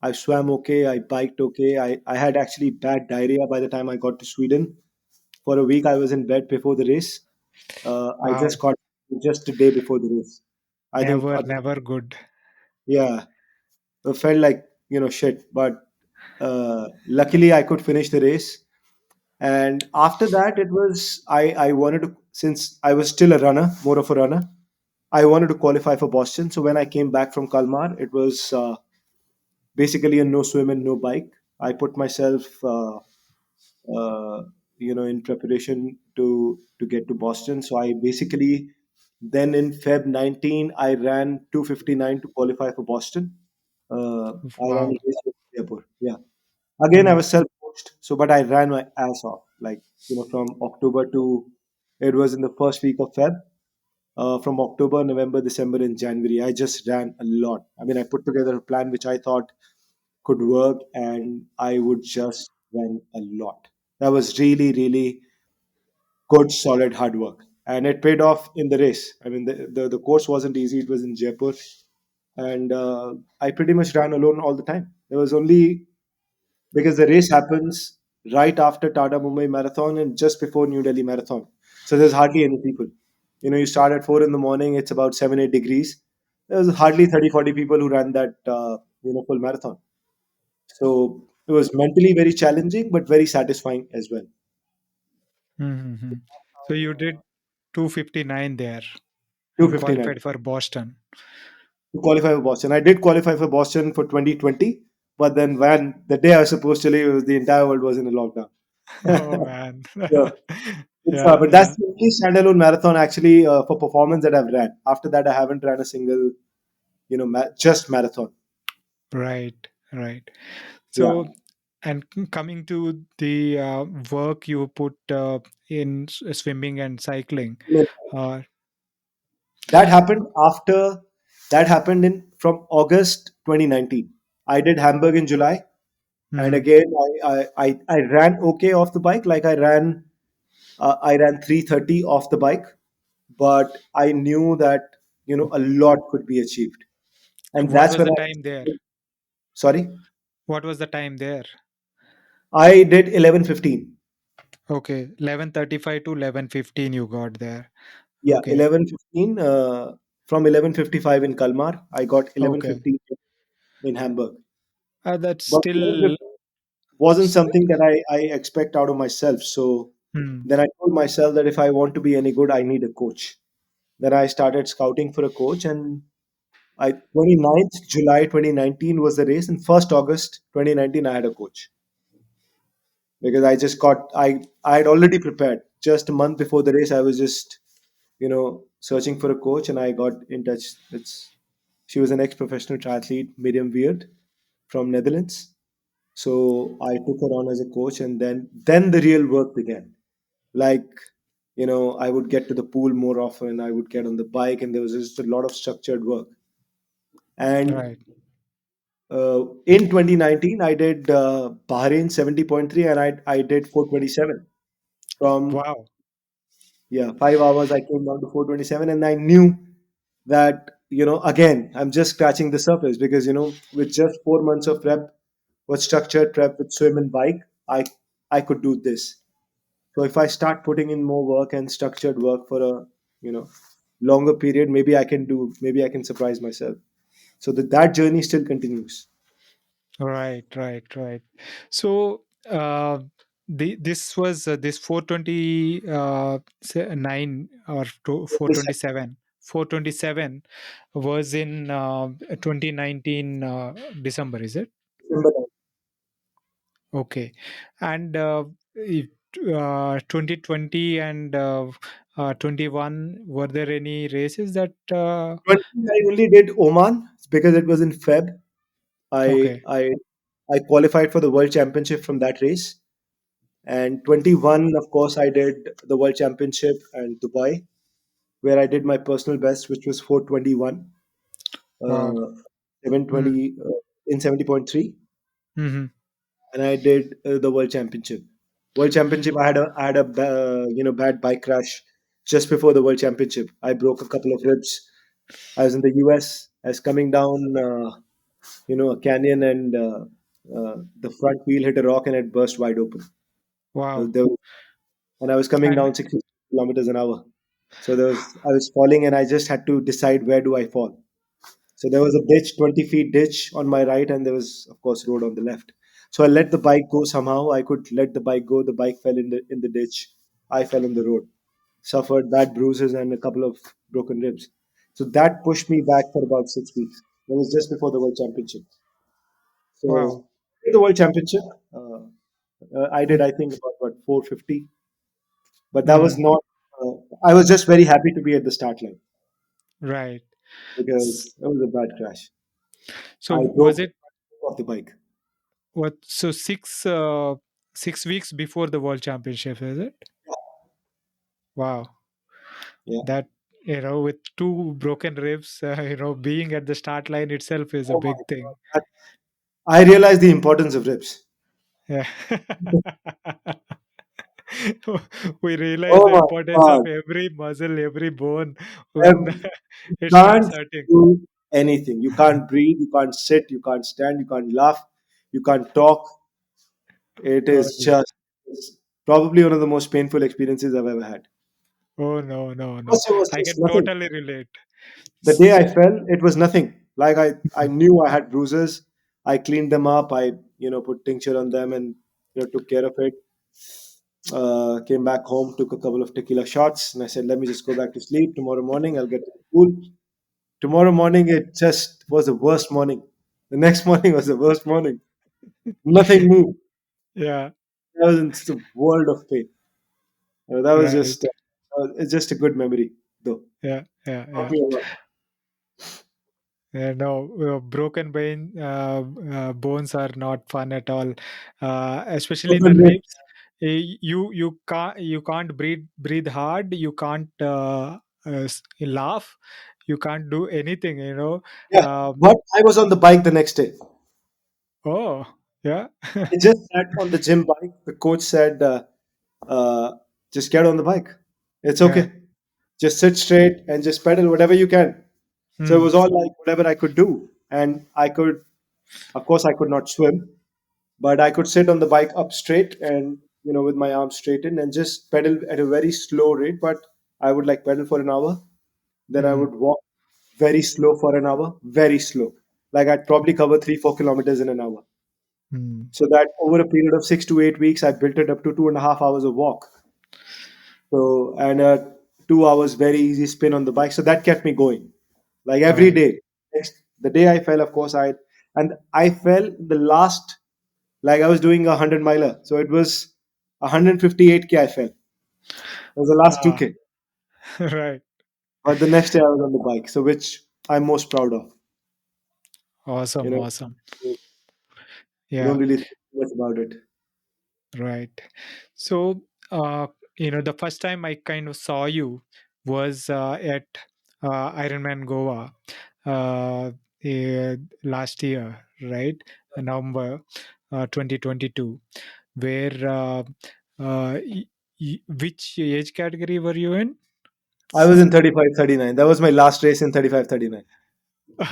I swam okay, I biked okay. I had actually bad diarrhea by the time I got to Sweden. For a week, I was in bed before the race. I Wow. just got just a day before the race. I think, Never good. yeah, it felt like shit, but luckily I could finish the race. And after that, it was I wanted to, since I was still a runner, more of a runner. I wanted to qualify for Boston. So when I came back from Kalmar, it was basically a no swim and no bike. I put myself, uh, in preparation to get to Boston. So I basically, then in Feb 19, I ran 2:59 to qualify for Boston. I ran Wow. a race with Jaipur. Yeah. Again, I Hmm. was self-coached, so but I ran my ass off. Like from October to, it was in the first week of Feb. From October, November, December, and January, I just ran a lot. I mean, I put together a plan which I thought could work, and I would just run a lot. That was really good, solid hard work, and it paid off in the race. I mean, the course wasn't easy. It was in Jaipur, and I pretty much ran alone all the time. There was only, because the race happens right after Tata Mumbai Marathon and just before New Delhi Marathon. So there's hardly any people. You start at 4 in the morning, it's about 7, 8 degrees. There's hardly 30, 40 people who ran that, full marathon. So it was mentally very challenging, but very satisfying as well. Mm-hmm. So you did 259 there and 2:59. qualified for Boston. to qualify for Boston. I did qualify for Boston for 2020, but then when the day I was supposed to leave, it was the entire world was in a lockdown. Oh man. Yeah, Yeah, but that's yeah. the only standalone marathon actually for performance that I've ran. After that, I haven't ran a single, just marathon. Right, right. Yeah, So, and coming to the work you put in swimming and cycling, I mean, uh, that happened after that happened in from August 2019. I did Hamburg in July, and mhm. again I ran okay off the bike. Like I ran 3:30 off the bike, but I knew that a lot could be achieved, and What that's was when the I time there? sorry What was the time there? I did 11:15. Okay, 11:35 to 11:15 you got there. Yeah, Okay, 11:15 from 11:55 in Kalmar. I got okay. 11:15 in Hamburg. That's But still 11:15 wasn't something that I expect out of myself. So hmm, then I told myself that if I want to be any good, I need a coach. Then I started scouting for a coach, and 29th July 2019 was the race, and 1st August 2019 I had a coach because I had already prepared. Just a month before the race, I was just searching for a coach, and I got in touch. She was an ex-professional triathlete, Miriam Weird from Netherlands. So I took her on as a coach, and then the real work began. Like I would get to the pool more often. I would get on the bike, and there was just a lot of structured work. And right. in 2019, I did Bahrain 70.3, and I did 427 from Wow. 5 hours. I came down to 427, and I knew that again I'm just scratching the surface because with just 4 months of prep, with structured prep with swim and bike, I could do this. So if I start putting in more work and structured work for a you know longer period, maybe I can surprise myself. So that journey still continues. Right, right, right. So, this was this 420 9 or 427 427 was in 2019 December, is it? December. Okay. And 2020 and 21, were there any races that 20, I only did Oman because it was in Feb. I okay. I I qualified for the World Championship from that race. And 21, of course, I did the World Championship and Dubai, where I did my personal best, which was 421, Wow. uh, Mm. 720 in 70.3, Mm-hmm. and I did the World Championship. World Championship, I had a bad bike crash just before the World Championship. I broke a couple of ribs. I was in the US. I was coming down, a canyon, and the front wheel hit a rock and it burst wide open. Wow. There was and I was coming And down 60 kilometers an hour. So I was falling, and I just had to decide where do I fall. So there was a ditch, 20 feet ditch on my right, and there was, of course, road on the left. So I let the bike go somehow. I could let the bike go. The bike fell in the ditch. I fell in the road, suffered bad bruises and a couple of broken ribs. So that pushed me back for about 6 weeks. It was just before the World Championship. wow. So in the World Championship, I did, I think, about what 450, but that was Mm, not. I was just very happy to be at the start line right. S- because it was a bad crash. I So was broke it off the bike. what? So 6 weeks before the World Championship, is it? Wow. Yeah. That with two broken ribs, being at the start line itself is a Oh my big thing. God. I realized the importance of ribs. Yeah. We realize Oh the my importance of God. every muscle, every bone when You it starts can't hurting. do anything. You can't breathe. You can't sit. You can't stand. You can't laugh. You can't talk. It Oh, is just it's probably one of the most painful experiences I've ever had. oh no, no, no. First, it was I just can nothing. totally relate. The day I So, fell, it was nothing. Like I knew I had bruises. I cleaned them up. I, put tincture on them and, took care of it. Came back home, took a couple of tequila shots, and I said, let me just go back to sleep. Tomorrow morning, I'll get to the pool. Tomorrow morning, it just was the worst morning. The next morning was the worst morning. Nothing moved. Yeah, I was in the world of pain. That was right. just, it's just a good memory, though. Yeah, yeah, Taught yeah. me a lot. Yeah, no, bones are not fun at all, especially in the Broken ribs. ribs. You can't breathe hard. You can't laugh. You can't do anything. Yeah, Um, but I was on the bike the next day. oh, yeah, I just sat on the gym bike. The coach said, uh, just get on the bike. It's yeah. okay. Just sit straight and just pedal whatever you can. So it Hmm. was all like whatever I could do. And I could, of course, I could not swim, but I could sit on the bike up straight and, with my arms straightened and just pedal at a very slow rate. But I would like pedal for an hour. Then I Hmm. would walk very slow for an hour, very slow. Like I'd probably cover 3, 4 kilometers in an hour. Hmm. So that over a period of 6 to 8 weeks, I built it up to 2.5 hours of walk. So and 2 hours very easy spin on the bike. So that kept me going, like every Right. day. The day I fell, of course, I fell the last, like I was doing 100 miler. So it was 158K. I fell. It was the last Ah, 2K. right. But the next day I was on the bike, so which I'm most proud of. You Awesome. know, Awesome. you don't Yeah. really think much about it. Right. So, the first time I kind of saw you was at Ironman Goa last year, right? November 2022, where which age category were you in? I was in 35, 39. That was my last race in 35, 39.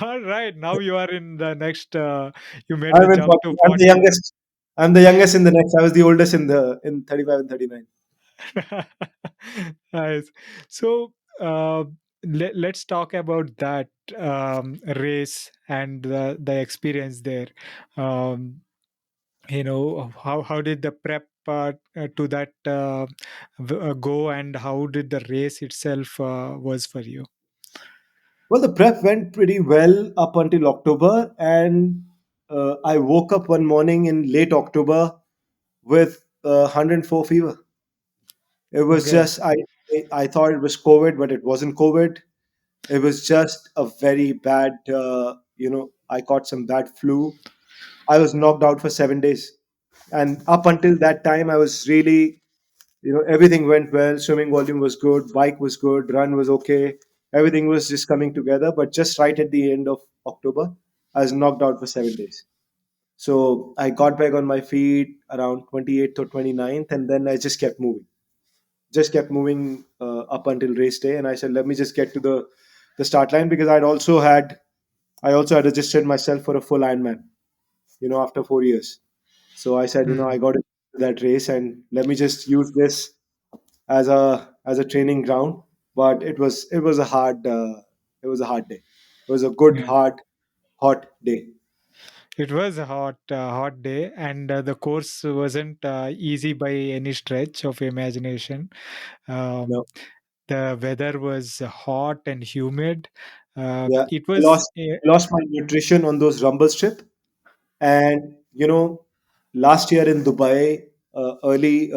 All right. Now you are in the next, you made the I'm in jump 40. to I'm the 40. youngest. I'm the youngest in the next. I was the oldest in 35 and 39. Nice. So let's talk about that race and the experience there. Um, how did the prep to that go, and how did the race itself was for you? Well, the prep went pretty well up until October, and I woke up one morning in late October with 104 fever. It was Okay. just I thought it was COVID, but it wasn't COVID. It was just a very bad. I caught some bad flu. I was knocked out for 7 days, and up until that time, I was really, everything went well. Swimming volume was good, bike was good, run was okay. Everything was just coming together. But just right at the end of October, I was knocked out for 7 days. So I got back on my feet around 28th or 29th, and then I just kept moving up until race day. And I said, let me just get to the start line, because I also had registered myself for a full Ironman, after 4 years. So I said, I Hmm. got into that race, and let me just use this as a training ground. But it was a hard day. It was a good, Yeah. hard, hot day. It was a hot day, and the course wasn't easy by any stretch of imagination. Um, No, the weather was hot and humid. yeah, It I was, lost I lost my nutrition on those rumble strip. And last year in Dubai, early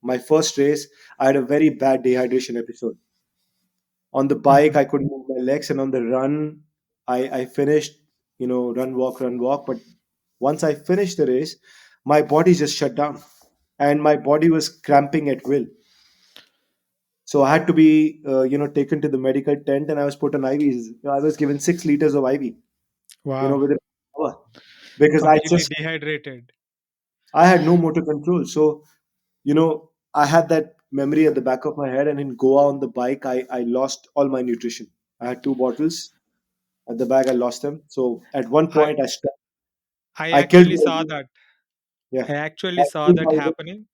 my first race, I had a very bad dehydration episode. On the bike, Mhm. I couldn't move my legs, and on the run, I finished, run, walk. But once I finished the race, my body just shut down, and my body was cramping at will. So I had to be, taken to the medical tent, and I was put on IVs. I was given 6 liters of IV, Wow, within an hour, because completely dehydrated. I had no motor control. So, I had that memory at the back of my head. And in Goa on the bike, I lost all my nutrition. I had 2 bottles at the back. I lost them. So at one I point, I stopped. I I killed actually saw my, that. yeah, I I actually saw killed that my, happening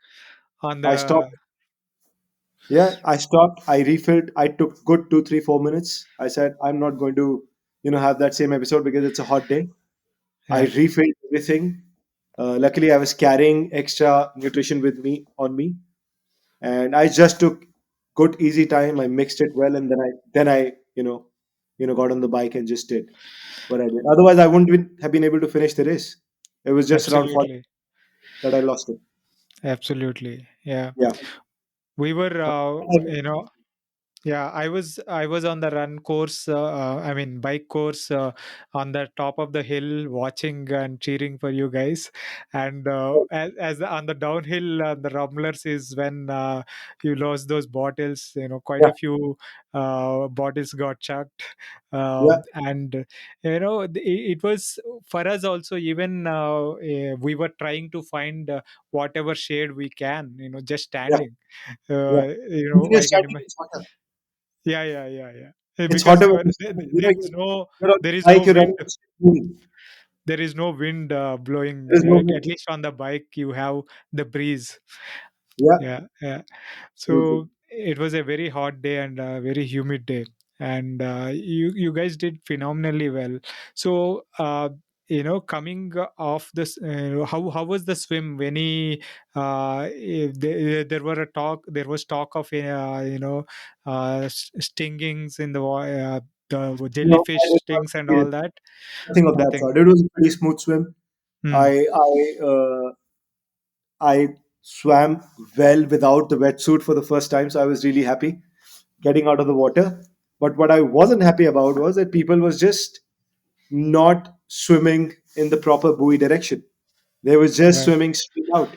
on I stopped. the. Yeah, I stopped. I refilled. I took good 2, 3, 4 minutes. I said, I'm not going to, have that same episode because it's a hot day. I Yeah, refilled everything. Luckily, I was carrying extra nutrition with me on me, and I just took good easy time. I mixed it well, and then I got on the bike and just did what I did. Otherwise, I wouldn't have been able to finish the race. It was just around 40 Absolutely. that I lost it. Absolutely. Yeah. Yeah. We were, I- yeah, I was on the run course. I mean, bike course on the top of the hill, watching and cheering for you guys. And as on the downhill, the rumblers is when you lost those bottles. Quite Yeah. a few bottles got chucked, Yeah. and it was for us also. Even we were trying to find whatever shade we can. Just Yeah. standing. Yeah. When you're I can starting, imagine. it's hotter. Yeah, yeah, yeah, yeah. It's Because hotter when you're starting. there is no You're on there the is bike, no you're running, wind. it's moving. There is no wind blowing, There is no right? wind. At least on the bike, you have the breeze. Yeah. Yeah, yeah. Absolutely. So it was a very hot day and a very humid day, and you guys did phenomenally well. So coming off this, how was the swim? Any there was talk of stingings in the No, I jellyfish did not stings and all experience that. nothing of that Nothing. sort. It was a pretty smooth swim. Hmm. I swam well without the wetsuit for the first time, so I was really happy getting out of the water. But what I wasn't happy about was that people was just not swimming in the proper buoy direction. They was just Right. swimming straight out.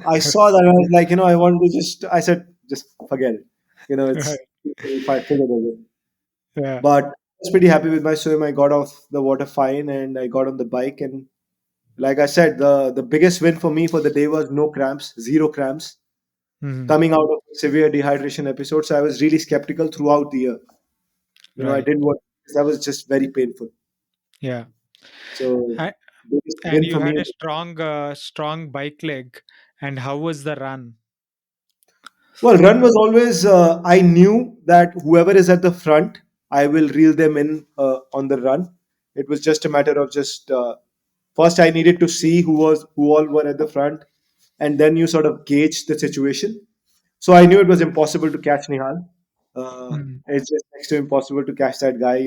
I saw that and I was like, I want to I said, just forget it. Right. If I figure it out. Yeah. But I was pretty happy with my swim. I got off the water fine and I got on the bike. And like I said, the biggest win for me for the day was no cramps, zero cramps Hmm. coming out of severe dehydration episodes. I was really skeptical throughout the year. I Right. didn't want that was just very painful. Yeah. So biggest And win you for me. had a strong bike leg. And how was the run? Well, run was always, I knew that whoever is at the front, I will reel them in on the run. It was just a matter of just first I needed to see who all were at the front, and then you sort of gauge the situation. So I knew it was impossible to catch Nihal. Mm. It's just next to impossible to catch that guy.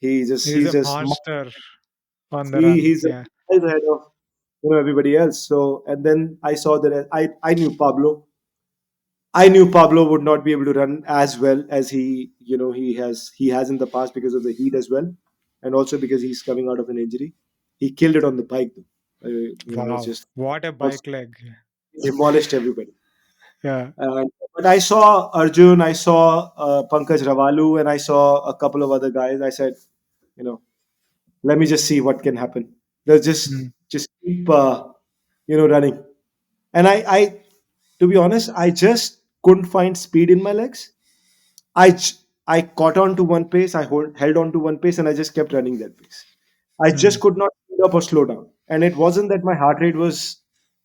He's he's a just monster on the run. he's Yeah. miles ahead of everybody else. So and then I saw that I knew Pablo. I knew Pablo would not be able to run as well as he has in the past because of the heat as well, and also because he's coming out of an injury. He killed it on the bike though. It's Wow. just What a bike leg. demolished everybody. Yeah. But I saw Arjun, I saw Pankaj Ravalu, and I saw a couple of other guys. I said, you know, let me just see what can happen. Let's Mm. just keep running. And to be honest, I just couldn't find speed in my legs. I j- I caught on to one pace. Held on to one pace, and I just kept running that pace. I just Mm. could not speed up or slow down. And it wasn't that my heart rate was,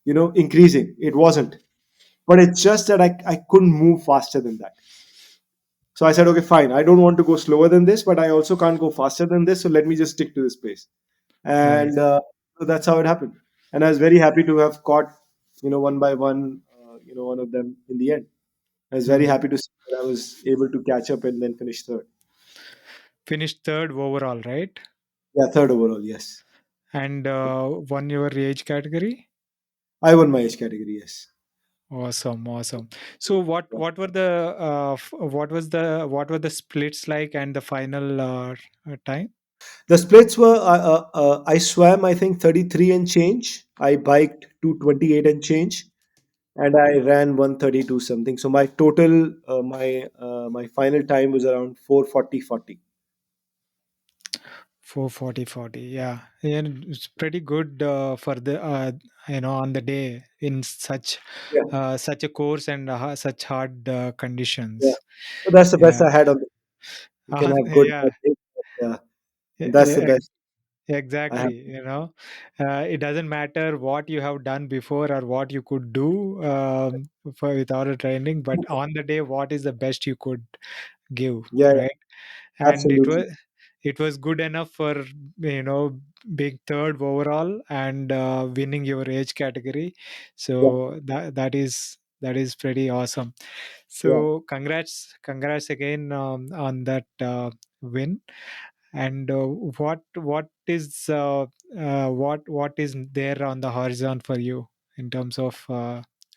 increasing. It wasn't. But it's just that I couldn't move faster than that. So I said, okay, fine. I don't want to go slower than this, but I also can't go faster than this. So let me just stick to this pace. Right. And so that's how it happened. And I was very happy to have caught, one by one, one of them in the end. I was very Mm. happy to see that I was able to catch up and then finish third. Finished third overall, right? Yeah, third overall. Yes, And won your age category. I won my age category. Yes. Awesome, awesome. So what were the what were the splits like and the final time? The splits were I swam I think 33 and change. I biked 228 and change, and I ran 132 something. So my total my final time was around 440. 440. Yeah, and it's pretty good for the on the day in Yeah, such a course and such hard yeah. conditions. So that's the best Yeah. I had on. You can have good Yeah. bad days, but, e- and that's the e- best I have. Exactly. It doesn't matter what you have done before or what you could do without a training, but on the day, what is the best you could give, Yeah, yeah, right? And absolutely. it was good enough for being third overall and winning your age category. Yeah, So that is. That is pretty awesome. Yeah. So congrats again on that win. And what is there on the horizon for you in terms of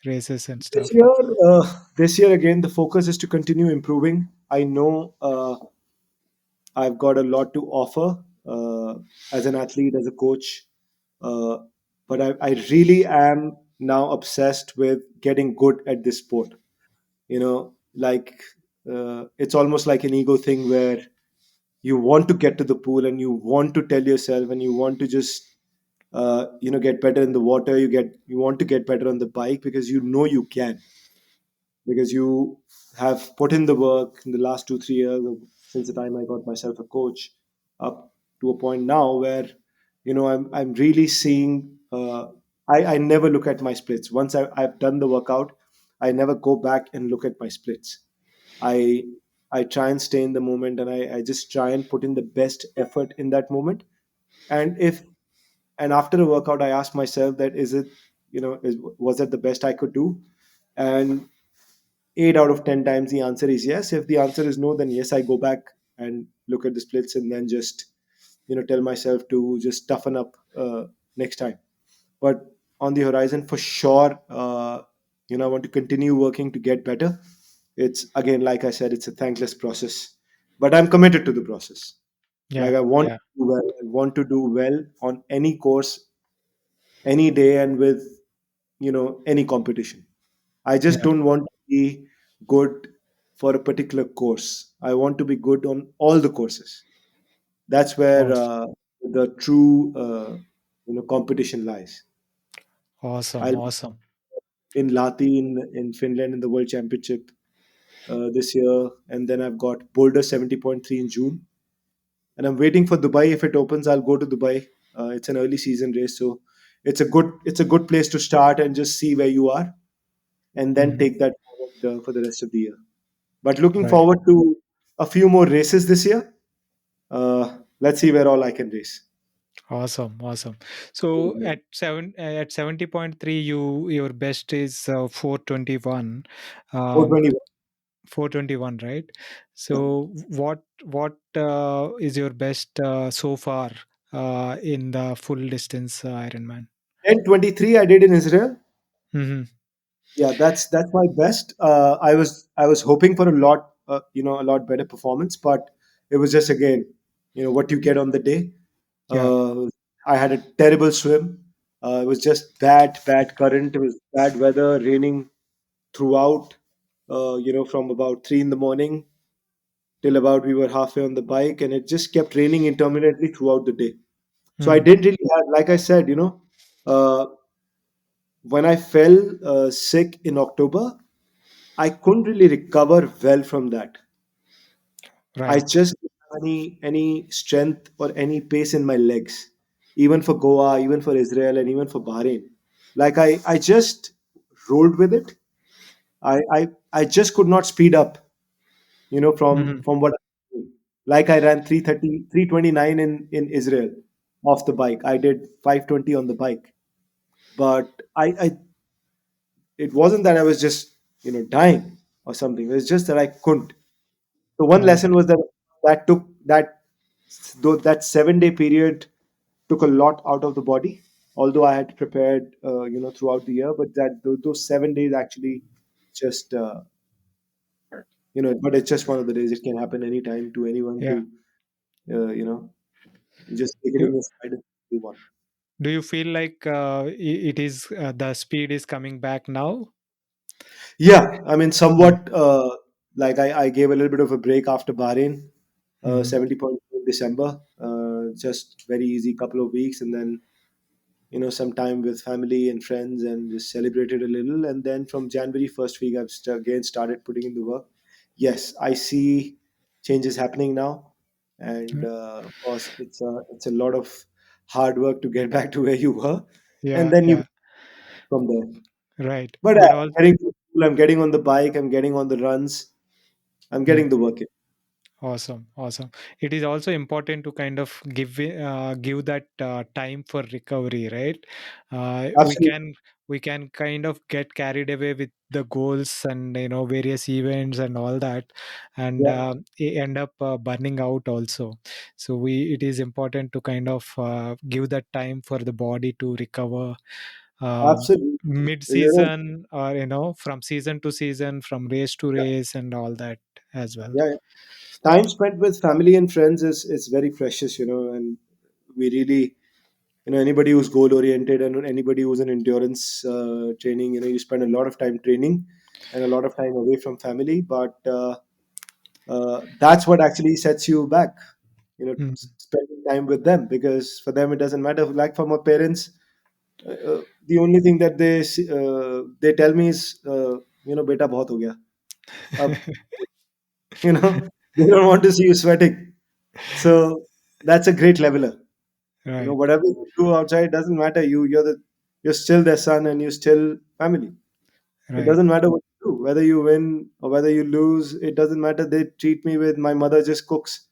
races and This stuff? year, this year again, the focus is to continue improving. I know I've got a lot to offer as an athlete, as a coach, uh, but I really am now obsessed with getting good at this sport. Like it's almost like an ego thing where you want to get to the pool and you want to tell yourself and you want to just get better in the water. You want to get better on the bike because you know you can, because you have put in the work in the last 2 3 years since the time I got myself a coach, up to a point now where I'm really seeing. I never look at my splits once I've done the workout. I never go back and look at my splits. I I try and stay in the moment, and I just try and put in the best effort in that moment. And if and after a workout, I ask myself that is it, was that the best I could do? And 8 out of 10 times the answer is yes. If the answer is no, then yes, I go back and look at the splits and then just tell myself to just toughen up next time. But on the horizon, for sure, I want to continue working to get better. It's again, like I said, it's a thankless process, but I'm committed to the process. Like Yeah, I want to yeah, do well. I want to do well on any course, any day, and with any competition. I just yeah. don't want to be good for a particular course. I want to be good on all the courses. That's where Awesome, the true competition lies. awesome, I'll be awesome. in Lahti in Finland in the World Championship this year, and then I've got Boulder 70.3 in June, and I'm waiting for Dubai. If it opens, I'll go to Dubai. It's an early season race, so it's a good place to start and just see where you are, and then Mhm. take that forward for the rest of the year. But looking Right. forward to a few more races this year. Let's see where all I can race. Awesome, awesome. So at 70.3, your best is 421. Um, 421. 421, right? So what is your best so far in the full distance Ironman? 10:23 I did in Israel. Hmm. Yeah, that's my best. I was hoping for a lot better performance, but it was just again, what you get on the day. Yeah. Uh, I had a terrible swim. It was just bad current. It was bad weather, raining throughout. From about 3 in the morning till about we were halfway on the bike, and it just kept raining intermittently throughout the day. So I Mm. didn't really have, like I said, uh, when I fell sick in October, I couldn't really recover well from that. I Right. just didn't have any strength or any pace in my legs, even for Goa, even for Israel, and even for Bahrain. Like I just rolled with it. I just could not speed up, Hmm. from what like I ran 3:30, 3:29 in Israel off the bike. I did 5:20 on the bike. But I it wasn't that I was just, dying or something. It was just that I couldn't. So one Right. lesson was that took that though that 7 day period took a lot out of the body. Although I had prepared, throughout the year, but those 7 days actually just, but it's just one of the days. It can happen anytime to anyone. Yeah. You just take it in You, your stride and move on. do you feel like it is the speed is coming back now? Yeah, I mean, Mm. somewhat. Like I gave a little bit of a break after Bahrain, Hmm. 70 point in December. Just very easy couple of weeks, and then some time with family and friends, and just celebrated a little. And then from January first week, I've again started putting in the work. Yes, I see changes happening now, and of course, it's a lot of hard work to get back to where you were, and Yeah, then you yeah, from there. right. But But all getting to school, I'm getting on the bike, I'm getting on the runs, I'm mm, getting the work in. Awesome, awesome. It is also important to kind of give that time for recovery, right? Absolutely. We can kind of get carried away with the goals and various events and all that, and Yeah, end up burning out also. So we it is important to kind of give that time for the body to recover. absolutely. Mid You know, season, or from season to season, from race to yeah, race, and all that as well. yeah. Time spent with family and friends is very precious, and we really, anybody who's goal oriented and anybody who's in endurance training, you spend a lot of time training and a lot of time away from family, but that's what actually sets you back, Mm. spending time with them, because for them it doesn't matter. Like for my parents, the only thing that they tell me is, beta bahut ho gaya. Ab, they don't want to see you sweating. So that's a great leveler. Right, Whatever you do outside doesn't matter. You're still their son and you're still family. It right. doesn't matter what you do, whether you win or whether you lose. It doesn't matter. They treat me with, my mother just cooks.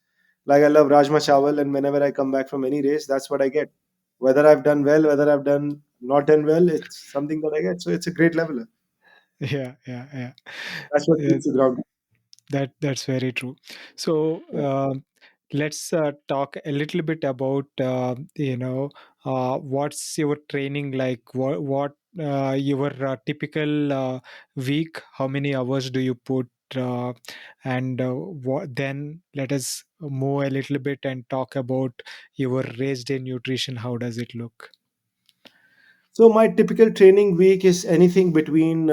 Like, I love Rajma Chawal, and whenever I come back from any race, that's what I get. Whether I've done well, whether I've done not done well, it's something that I get. So it's a great leveler. Yeah, yeah, yeah. That's what Yeah, keeps you grounded. that's very true. So Yeah. let's talk a little bit about what's your training like. What your typical week? How many hours do you put? And then let us move a little bit and talk about your race day nutrition. How does it look? So my typical training week is anything between,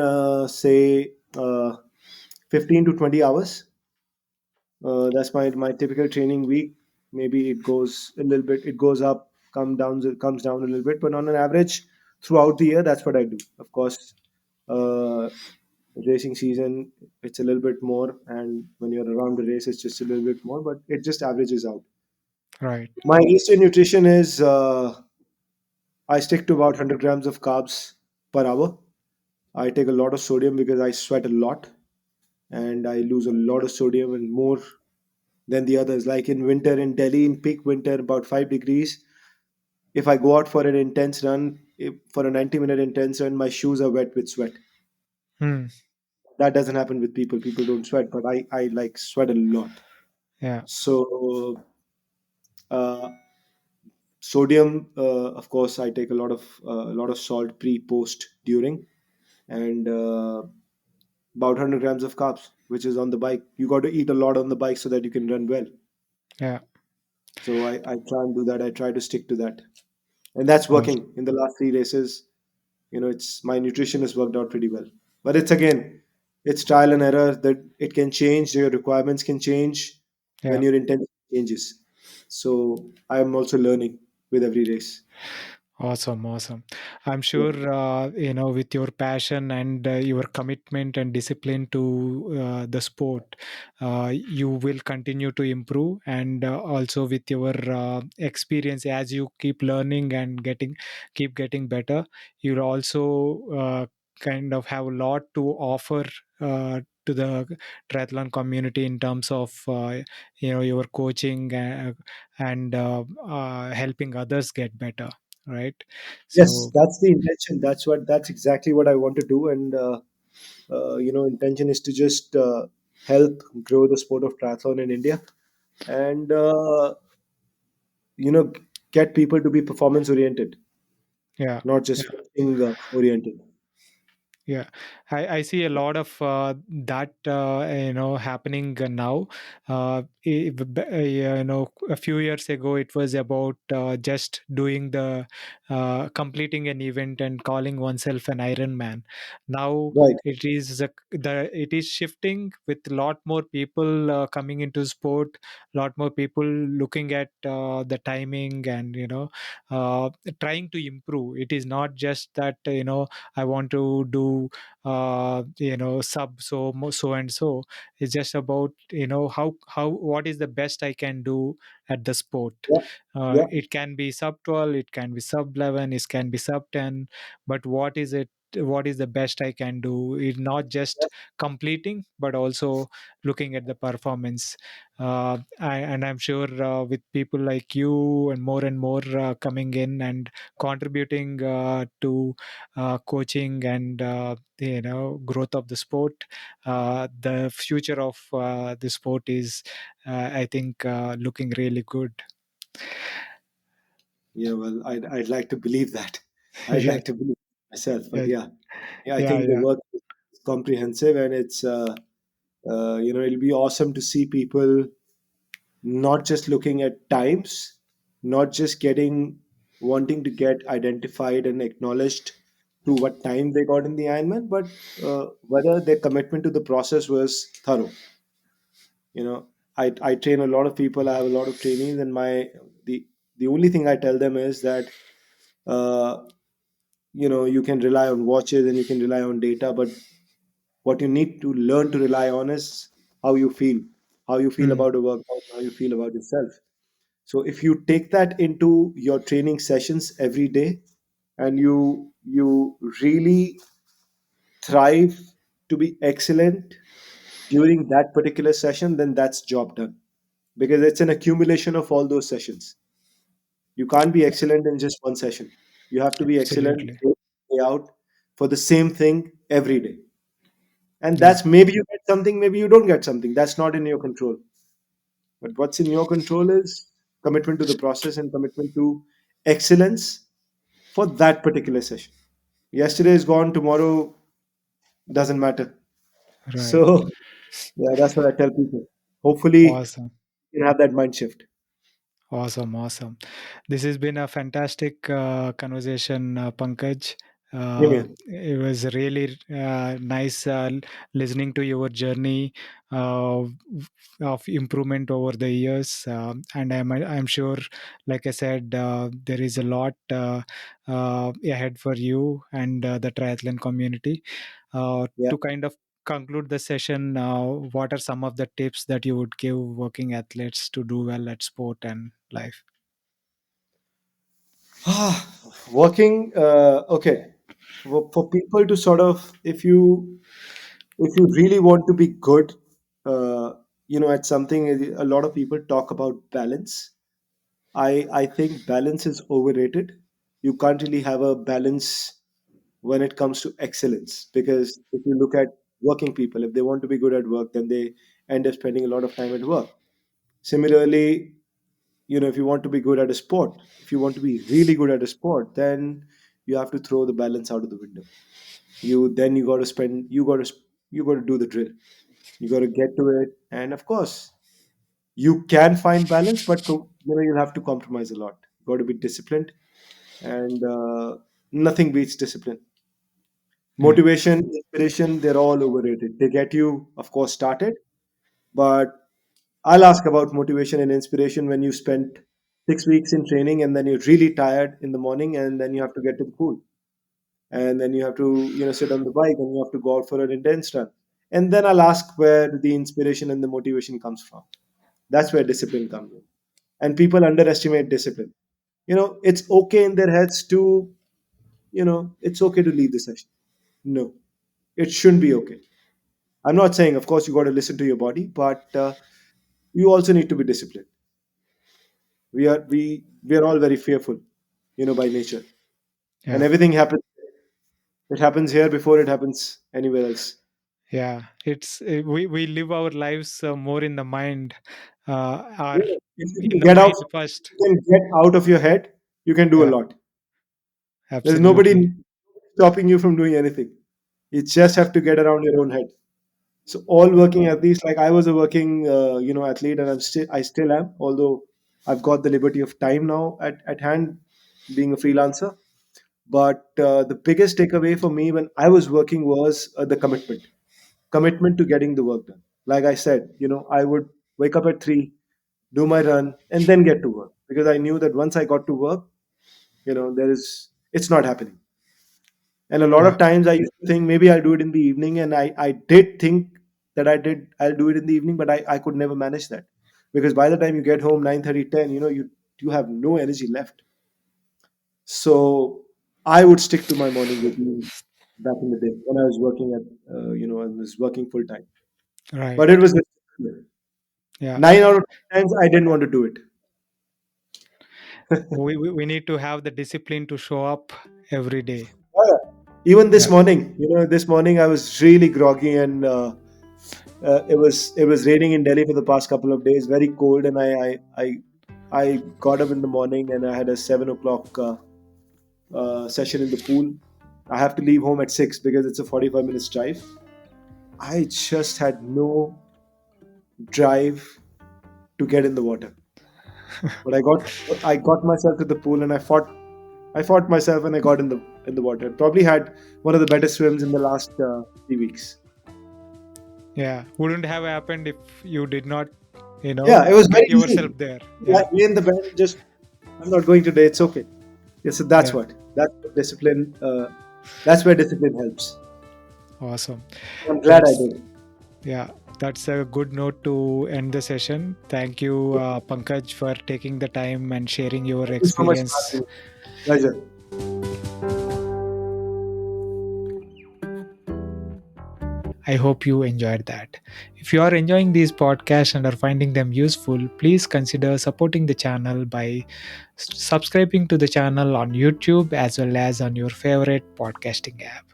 say, 15 to 20 hours. That's my typical training week. Maybe it goes a little bit, it goes up, comes down a little bit, but on an average throughout the year, that's what I do. Of course, uh, racing season, it's a little bit more, and when you're around the race, it's just a little bit more, but it just averages out. Right. My Eastern nutrition is, I stick to about 100 grams of carbs per hour. I take a lot of sodium because I sweat a lot, and I lose a lot of sodium and more than the others. Like in winter in Delhi, in peak winter, about 5 degrees. If I go out for an intense run, for a 90-minute intense run, my shoes are wet with sweat. Hmm. That doesn't happen with people. People don't sweat, but I like sweat a lot. Yeah. So uh, sodium, of course, I take a lot of salt pre, post, during, and about 100 grams of carbs, which is on the bike. You got to eat a lot on the bike so that you can run well. Yeah. So I try and do that. I try to stick to that, and that's Awesome. working. In the last 3 races, it's my nutrition has worked out pretty well. But it's, again, it's trial and error. That it can change. Your requirements can change when Yeah. your intensity changes. So I'm also learning with every race. Awesome, awesome. I'm Yeah. sure, with your passion and your commitment and discipline to the sport, you will continue to improve. And also with your experience, as you keep learning and keep getting better, you'll also kind of have a lot to offer to the triathlon community in terms of, your coaching and helping others get better, right? Yes, So that's the intention. That's exactly what I want to do. And intention is to just help grow the sport of triathlon in India, and you know get people to be performance oriented, yeah, not just yeah, finishing oriented. yeah. I see a lot of that happening now. A few years ago it was about just doing the completing an event and calling oneself an Ironman. Now Right. it is shifting with a lot more people coming into sport, lot more people looking at the timing and trying to improve. It is not just that I want to do sub so and so. It's just about how what is the best I can do at the sport. Yeah. Yeah. It can be sub 12, it can be sub 11, it can be sub 10, but what is it? What is the best I can do? It's not just completing, but also looking at the performance. And I'm sure with people like you and more coming in and contributing to coaching and growth of the sport, the future of the sport is, I think, looking really good. Yeah, well, I'd like to believe that. I'd Yeah, like to believe myself, but yeah, yeah, yeah, I yeah, think the yeah. work is comprehensive, and it's it'll be awesome to see people not just looking at times, not just getting wanting to get identified and acknowledged to what time they got in the Ironman, but whether their commitment to the process was thorough. You know, I train a lot of people. I have a lot of trainees, and the the only thing I tell them is that uh, you can rely on watches and you can rely on data, but what you need to learn to rely on is how you feel Mm, about a workout, how you feel about yourself. So if you take that into your training sessions every day, and you really thrive to be excellent during that particular session, then that's job done, because it's an accumulation of all those sessions. You can't be excellent in just one session. You have to be excellent absolutely. day out for the same thing every day. And Yeah, that's, maybe you get something, maybe you don't get something. That's not in your control. But what's in your control is commitment to the process and commitment to excellence for that particular session. Yesterday is gone, tomorrow doesn't matter. right. So, yeah, that's what I tell people. Hopefully, Awesome. you have that mind shift. Awesome, awesome. This has been a fantastic conversation, Pankaj. Same here. It was really nice listening to your journey uh, of improvement over the years, and I'm sure, like I said, there is a lot ahead for you and the triathlon community. Yeah. To kind of conclude the session, what are some of the tips that you would give working athletes to do well at sport and life? Working, okay. For people to sort of, if you really want to be good, uh, at something, a lot of people talk about balance. I think balance is overrated. You can't really have a balance when it comes to excellence, because if you look at working people, if they want to be good at work, then they end up spending a lot of time at work. Similarly, if you want to be good at a sport, if you want to be really good at a sport, then you have to throw the balance out of the window. You got to spend you got to do the drill. You got to get to it, and of course you can find balance, but you'll have to compromise a lot. You got to be disciplined, and nothing beats discipline. Yeah, Motivation, inspiration, they're all overrated. They get you, of course, started, but I'll ask about motivation and inspiration when you spent 6 weeks in training and then you're really tired in the morning and then you have to get to the pool. And then you have to, sit on the bike and you have to go out for an intense run. And then I'll ask where the inspiration and the motivation comes from. That's where discipline comes in. And people underestimate discipline. It's okay in their heads to, it's okay to leave the session. No, it shouldn't be okay. I'm not saying, of course, you got to listen to your body, but you also need to be disciplined. We are all very fearful, by nature, and yeah, everything happens. It happens here before it happens anywhere else. yeah. It's we live our lives more in the mind, or Yeah. If you in can the get out, mind first. you can get out of your head, you can do a Yeah, lot. There's absolutely. nobody stopping you from doing anything. You just have to get around your own head. So all working athletes, like I was a working, athlete, and I still am. Although I've got the liberty of time now at hand, being a freelancer. But the biggest takeaway for me when I was working was the commitment to getting the work done. Like I said, I would wake up at 3, do my run, and then get to work, because I knew that once I got to work, it's not happening. And a lot Yeah, of times I used to think maybe I'll do it in the evening, and I did think that I'll do it in the evening, but I could never manage that. because by the time you get home 9:30, 10, you have no energy left. So I would stick to my morning routine back in the day when I was working I was working full time. Right. But it was Yeah. 9 out of 10 times I didn't want to do it. We need to have the discipline to show up every day. Yeah. Even Yeah. this morning I was really groggy, and it was raining in Delhi for the past couple of days, very cold, and I got up in the morning and I had a 7 o'clock session in the pool. I have to leave home at 6 because it's a 45 minutes drive. I just had no drive to get in the water, but I got myself to the pool, and I fought myself, and I got in the water. Probably had one of the better swims in the last 3 weeks. Yeah. Wouldn't have happened if you did not, Yeah, it was very get yourself easy. there. Yeah. Lay in the bed, just I'm not going today. It's okay. Yes, so that's Yeah. what discipline. That's where discipline helps. Awesome. I'm glad I That's did. Yeah, that's a good note to end the session. Thank you, Pankaj, for taking the time and sharing your Thank you so much for experience. having me. Pleasure. I hope you enjoyed that. If you are enjoying these podcasts and are finding them useful, please consider supporting the channel by subscribing to the channel on YouTube as well as on your favorite podcasting app.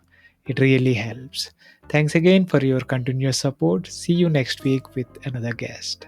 It really helps. Thanks again for your continuous support. See you next week with another guest.